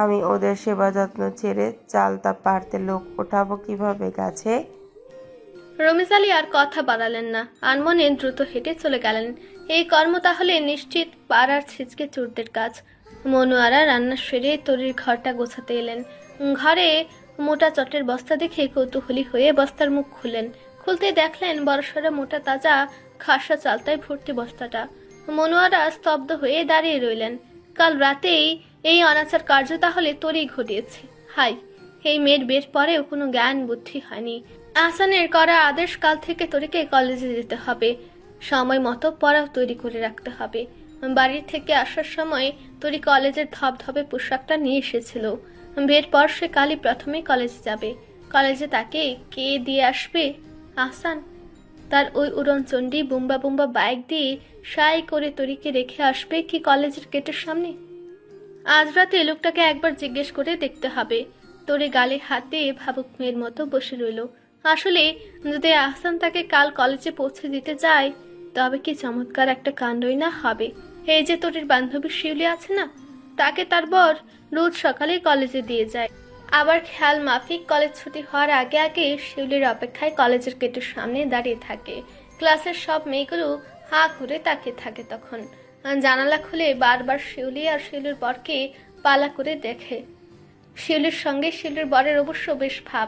আমি ওদের সেবা যত্ন ছেড়ে চালতা পারতে লোক ওঠাবো কিভাবে গাছে? রমিজ আলী আর কথা বাড়ালেন না, আনমনে দ্রুত হেঁটে চলে গেলেন। এই কর্ম তাহলে নিশ্চিত পাড়ার ছিচকে চোরদের কাজ। মনোয়ারা রান্না সেরে তরির ঘরটা গোছাতে এলেন। ঘরে মোটা চটের বস্তা দেখে কৌতূহলী হয়ে বস্তার মুখ খুললেন। খুলতে দেখলেন বড়সড় মোটা তাজা খাসা চালতায় ভর্তি বস্তাটা। মনোয়ারা স্তব্ধ হয়ে দাঁড়িয়ে রইলেন। কাল রাতেই এই অনাচার কার্য তাহলে তরি ঘটিয়েছে। হাই, এই মেয়ের বের পরেও কোনো জ্ঞান বুদ্ধি হয়নি। আহসানের করা আদেশ কাল থেকে তরিকে কলেজে যেতে হবে, সময় মতো পড়াও তৈরি করে রাখতে হবে। বাড়ি থেকে আসার সময় তরি কলেজের ধবধবে পোশাকটা নিয়ে এসেছিল। বিয়ের পর সে কালই প্রথমে কলেজে যাবে। কলেজে তাকে কে দিয়ে আসবে? আহসান। তার ওই উড়নচণ্ডী বুম্বা বুম্বা বাইক দিয়ে সাই করে তরিকে রেখে আসবে কি কলেজের গেটের সামনে? আজ রাতে লোকটাকে একবার জিজ্ঞেস করে দেখতে হবে। তরি গালে হাত দিয়ে ভাবুক মেয়ের মতো বসে রইল। আসলে যদি আহসান তাকে কাল কলেজে পৌঁছে দিতে যায় তবে কি চমৎকার একটা কাণ্ডই না হবে। এই যে তরির বান্ধবী শিউলি আছে না, তাকে তার বর রোজ সকালে কলেজে দিয়ে যায়। আবার খেয়াল মাফিক কলেজ ছুটি হওয়ার আগে আগে শিউলির অপেক্ষায় কলেজের গেটের সামনে দাঁড়িয়ে থাকে। ক্লাসের সব মেয়েগুলো হা করে তাকিয়ে থাকে। তখন জানালা খুলে বারবার শিউলি আর শিউলির বরকে পালা করে দেখে। শিউলির সঙ্গে শিউলির বরের অবশ্য বেশ ভাব।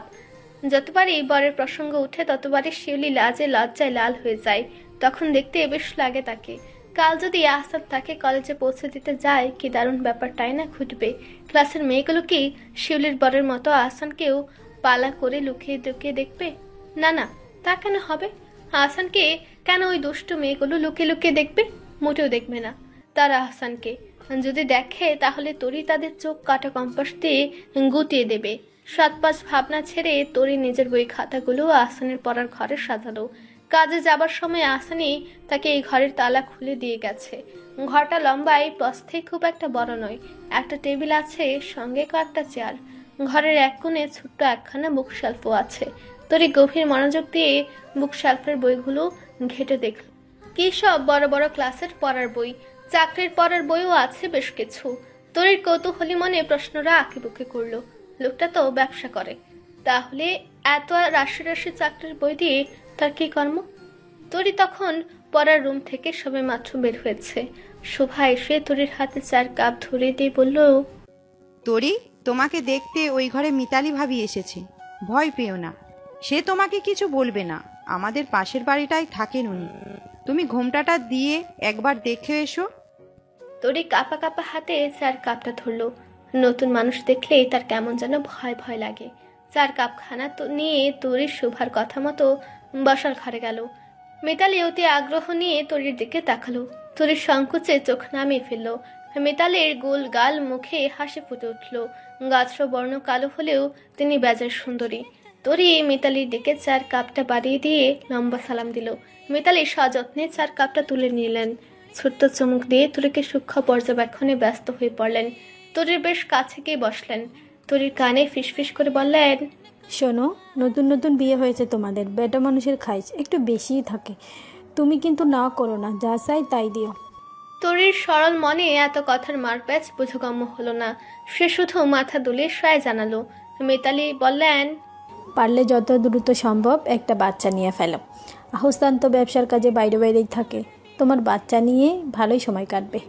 যতবারই বরের প্রসঙ্গ উঠে ততবারই শিউলি লাজে লজ্জায় লাল হয়ে যায়। তখন দেখতে বেশ লাগে তাকে। কাল যদি আহসান তাকে কলেজে পৌঁছে দিতে যায় কি দারুণ ব্যাপারটাই না ঘটবে। ক্লাসের মেয়েগুলো কি শিউলির বরের মতো আহসানকেও পালা করে লুকিয়ে লুকিয়ে দেখবে? না না, তা কেন হবে? আহসানকে কেন ওই দুষ্টু মেয়েগুলো লুকিয়ে লুকিয়ে দেখবে? মোটেও দেখবে না। তারা আহসানকে যদি দেখে তাহলে তরি তাদের চোখ কাটা কম্পাস দিয়ে গুটিয়ে দেবে। 7-5 ভাবনা ছেড়ে তরি নিজের বই খাতাগুলো আহসানের পড়ার ঘরে সাজালো। কাজে যাবার সময় আহসানই তাকে এই ঘরের তালা খুলে দিয়ে গেছে। ঘরটা লম্বায়, প্রস্থে খুব একটা বড় নয়। একটা টেবিল আছে, সঙ্গে কয়েকটা চেয়ার। ঘরের এক কোণে ছোট্ট একখানা বুকশেলফও আছে। তরি গভীর মনোযোগ দিয়ে বুকশেলফের বইগুলো ঘেটে দেখল। কি সব বড় বড় ক্লাসের পড়ার বই, চাকরির পড়ার বইও আছে বেশ কিছু। তরির কৌতূহলী মনে প্রশ্নরা আঁকিবুকি করলো। লোকটা তো ব্যবসা করে, তাহলে এত রাশি রাশি চাকরির বই দিয়ে তার কি কর্ম? তরি তখন পড়ার রুম থেকে সবে মাত্র বের হয়েছে। শোভা এসে তরির হাতে 4 কাপ ধরে দিয়ে বলল, তরি, তোমাকে দেখতে ওই ঘরে মিতালি ভাবি এসেছে। ভয় পেও না, সে তোমাকে কিছু বলবে না। আমাদের পাশের বাড়িটাই থাকেন উনি। তুমি ঘোমটাটা দিয়ে একবার দেখে এসো। তরি কাপা কাপা হাতে 4 কাপটা ধরলো। নতুন মানুষ দেখলে তার কেমন যেন ভয় ভয় লাগে। 4 কাপখানা তো নিয়ে তরি শোভার কথা মতো বসার ঘরে গেল। মিতালি অতি আগ্রহ নিয়ে তরির দিকে তাকালো। তরির সংকোচে চোখ নামিয়ে ফেললো। মিতালির গোল গাল মুখে হাসি ফুটে উঠল। গাত্র বর্ণ কালো হলেও তিনি বেজায় সুন্দরী। তরি মিতালির দিকে 4 কাপটা বাড়িয়ে দিয়ে লম্বা সালাম দিল। মিতালি সযত্নে 4 কাপটা তুলে নিলেন। ছোট্ট চমক দিয়ে তরিকে সূক্ষ্ম পর্যবেক্ষণে ব্যস্ত হয়ে পড়লেন। তরির বেশ কাছে গিয়ে বসলেন। তরির কানে ফিসফিস করে বললেন, শোনো, নতুন নতুন বিয়ে হয়েছে তোমাদের, বেটা মানুষের খাইজ একটু বেশিই থাকে। তুমি কিন্তু না করো না, যা চাই তাই দিও। তরির সরল মনে এত কথার মারপ্যাচ বোধগম্য হলো না। সে শুধু মাথা দুলিয়ে সায় জানালো। মিতালি বললেন, পারলে যত দ্রুত সম্ভব একটা বাচ্চা নিয়ে ফেলো। আহসান তো ব্যবসার কাজে বাইরে বাইরেই থাকে, তোমার বাচ্চা নিয়ে ভালোই সময় কাটবে।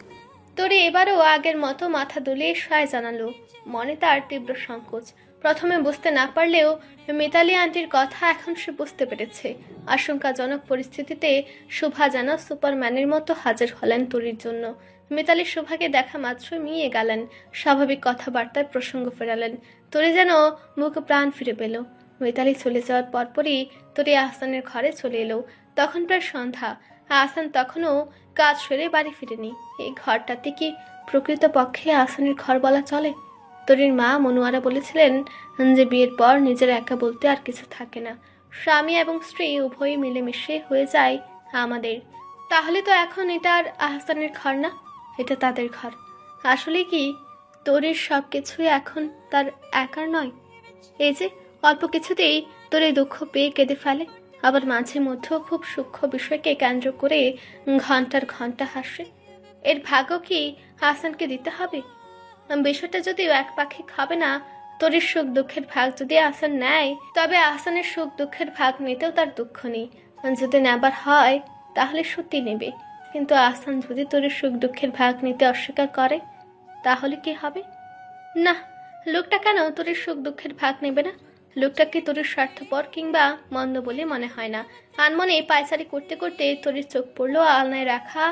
তরি এবারও আগের মতো মাথা দুলিয়ে সায় জানালো। মনে তার তীব্র সংকোচ। প্রথমে বুঝতে না পারলেও মিতালি আন্টির কথা এখন সে বুঝতে পেরেছে। আশঙ্কাজনক পরিস্থিতিতে শোভা যেন সুপারম্যানের মতো হাজির হলেন তরির জন্য। মিতালি শোভাকে দেখা মাত্রই মিয়ে গেলেন। স্বাভাবিক কথাবার্তায় প্রসঙ্গ ফেরালেন। তরি যেন মুখে প্রাণ ফিরে পেল। মিতালি চলে যাওয়ার পরপরই তরি আহসানের ঘরে চলে এলো। তখন প্রায় সন্ধ্যা। আহসান তখনও কাজ সেরে বাড়ি ফিরেনি। এই ঘরটাতে কি প্রকৃতপক্ষে আহসানের ঘর বলা চলে? তরির মা মনুয়ারা বলেছিলেন যে বিয়ের পর নিজের একা বলতে আর কিছু থাকে না। স্বামী এবং স্ত্রী উভয়ই মিলেমিশে হয়ে যায় আমাদের। তাহলে তো এখন এটা আর আহসানের ঘর না, এটা তাদের ঘর। আসলে কি তরির সব কিছুই এখন তার একার নয়? এই যে অল্প কিছুতেই তরি দুঃখ পেয়ে কেঁদে ফেলে, আবার মাঝে মধ্যেও খুব সূক্ষ্ম বিষয়কে কেন্দ্র করে ঘন্টার ঘন্টা হাসে। এর ভাগ্য কি আহসানকে দিতে হবে? বিষয়টা যদিও একপাক্ষিক হবে না। তরির সুখ দুঃখের ভাগ যদি আহসান নেয়, তবে আহসানের সুখ দুঃখের ভাগ নিতেও তার দুঃখ নেই। যদি নেবার হয় তাহলে সত্যি নেবে। কিন্তু আহসান যদি তরির সুখ দুঃখের ভাগ নিতে অস্বীকার করে, তাহলে কি হবে? না, লোকটা কেন তরির সুখ দুঃখের ভাগ নেবে না? লোকটাকে তরির স্বার্থপর কিংবা মন্দ বলে মনে হয় না। আনমনে পায়চারি করতে করতে তরির চোখ পড়লো আলনায় রাখা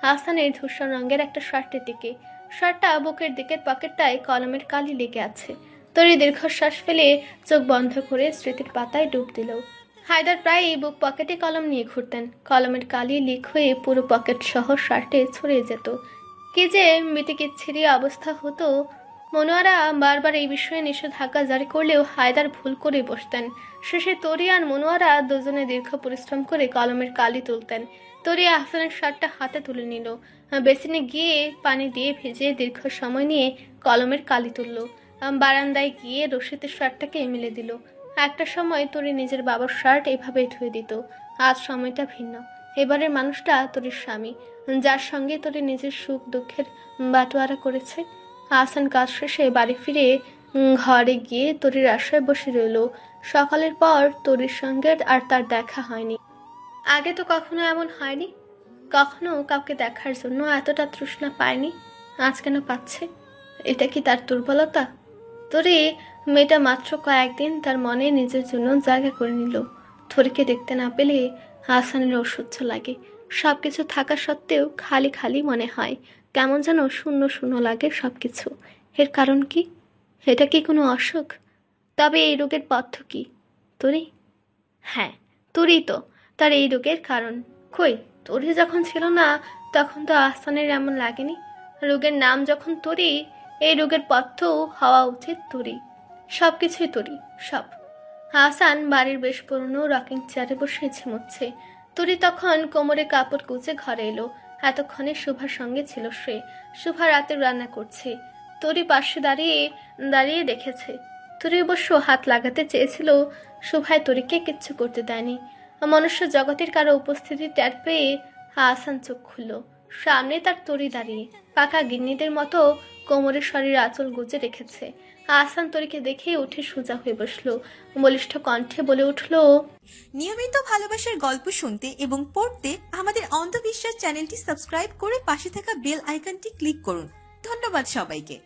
আহসানের ধূসর রঙের একটা শার্টের দিকে। শার্টটা বুকের দিকের পকেটটায় কলমের কালি লেগে আছে। তরি দীর্ঘশ্বাস ফেলে চোখ বন্ধ করে স্মৃতির পাতায় ডুব দিল। হায়দার প্রায়ই বুক পকেটে কলম নিয়ে ঘুরতেন। কলমের কালি লিক হয়ে পুরো পকেট সহ শার্টে ছড়িয়ে যেত। কি যে মিতিকিচ্ছিরি অবস্থা হতো। মনোয়ারা বারবার এই বিষয়ে নিষেধাজ্ঞা জারি করলেও হায়দার ভুল করে বসতেন। শেষে তরি আর মনোয়ারা দুজনে দীর্ঘ পরিশ্রম করে কলমের কালি তুলতেন। তরি আহসানের শার্টটা হাতে তুলে নিল। বেসিনে গিয়ে পানি দিয়ে ভেজে দীর্ঘ সময় নিয়ে কলমের কালি তুলল। বারান্দায় গিয়ে রশিতে শার্টটাকে এমিলে দিল। একটা সময় তরি নিজের বাবার শার্ট এভাবে ধুয়ে দিত। আজ সময়টা ভিন্ন। এবারের মানুষটা তরির স্বামী, যার সঙ্গে তরি নিজের সুখ দুঃখের বাটোয়ারা করেছে। আহসান কাজ শেষে বাড়ি ফিরে ঘরে গিয়ে তরির আশায় বসে রইল। সকালের পর তরির সঙ্গে আর তার দেখা হয়নি। আগে তো কখনো এমন হয়নি। কখনো কাউকে দেখার জন্য এতটা তৃষ্ণা পায়নি। আজ কেন পাচ্ছে? এটা কি তার দুর্বলতা? তরি মেয়েটা মাত্র কয়েকদিন তার মনে নিজের জন্য জায়গা করে নিল। তরিকে দেখতে না পেলে আহসানের অসহ্য লাগে। সবকিছু থাকা সত্ত্বেও খালি খালি মনে হয়। কেমন যেন শূন্য শূন্য লাগে সবকিছু। এর কারণ কি? এটা কি কোনো অসুখ? তবে এই রোগের পথ্য কি? তরি? হ্যাঁ, তরি তো। তার এই রোগের কারণ। কই, তরি যখন ছিল না তখন তো আহসানের এমন লাগেনি। রোগের নাম যখন তরি, এই রোগের পথ্য হওয়া উচিত তরি। সব কিছুই তরি, সব। হাসান বাড়ির বেশ পুরনো রকিং চেয়ারে বসে ঝিমুচ্ছে। তরি তখন কোমরে কাপড় কুচে ঘরে এলো। এতক্ষণে শুভার সঙ্গে ছিল সে। শুভা রাতে রান্না করছে। তরি পাশে দাঁড়িয়ে দাঁড়িয়ে দেখেছে। তরি অবশ্য হাত লাগাতে চেয়েছিল, শুভায় তরিকে কিচ্ছু করতে দেয়নি। মনুষ্য জগতের কারো উপস্থিতি টের পেয়ে হাসান চোখ খুলল। সামনে তার তরি দাঁড়িয়ে, পাকা গিন্নিদের মতো কোমরের শরীর আঁচল গুজে রেখেছে। হাসান তরিকে দেখে উঠে সোজা হয়ে বসলো। বলিষ্ঠ কণ্ঠে বলে উঠল, নিয়মিত ভালোবাসার গল্প শুনতে এবং পড়তে আমাদের অন্ধবিশ্বাস চ্যানেলটি সাবস্ক্রাইব করে পাশে থাকা বেল আইকনটি ক্লিক করুন। ধন্যবাদ সবাইকে।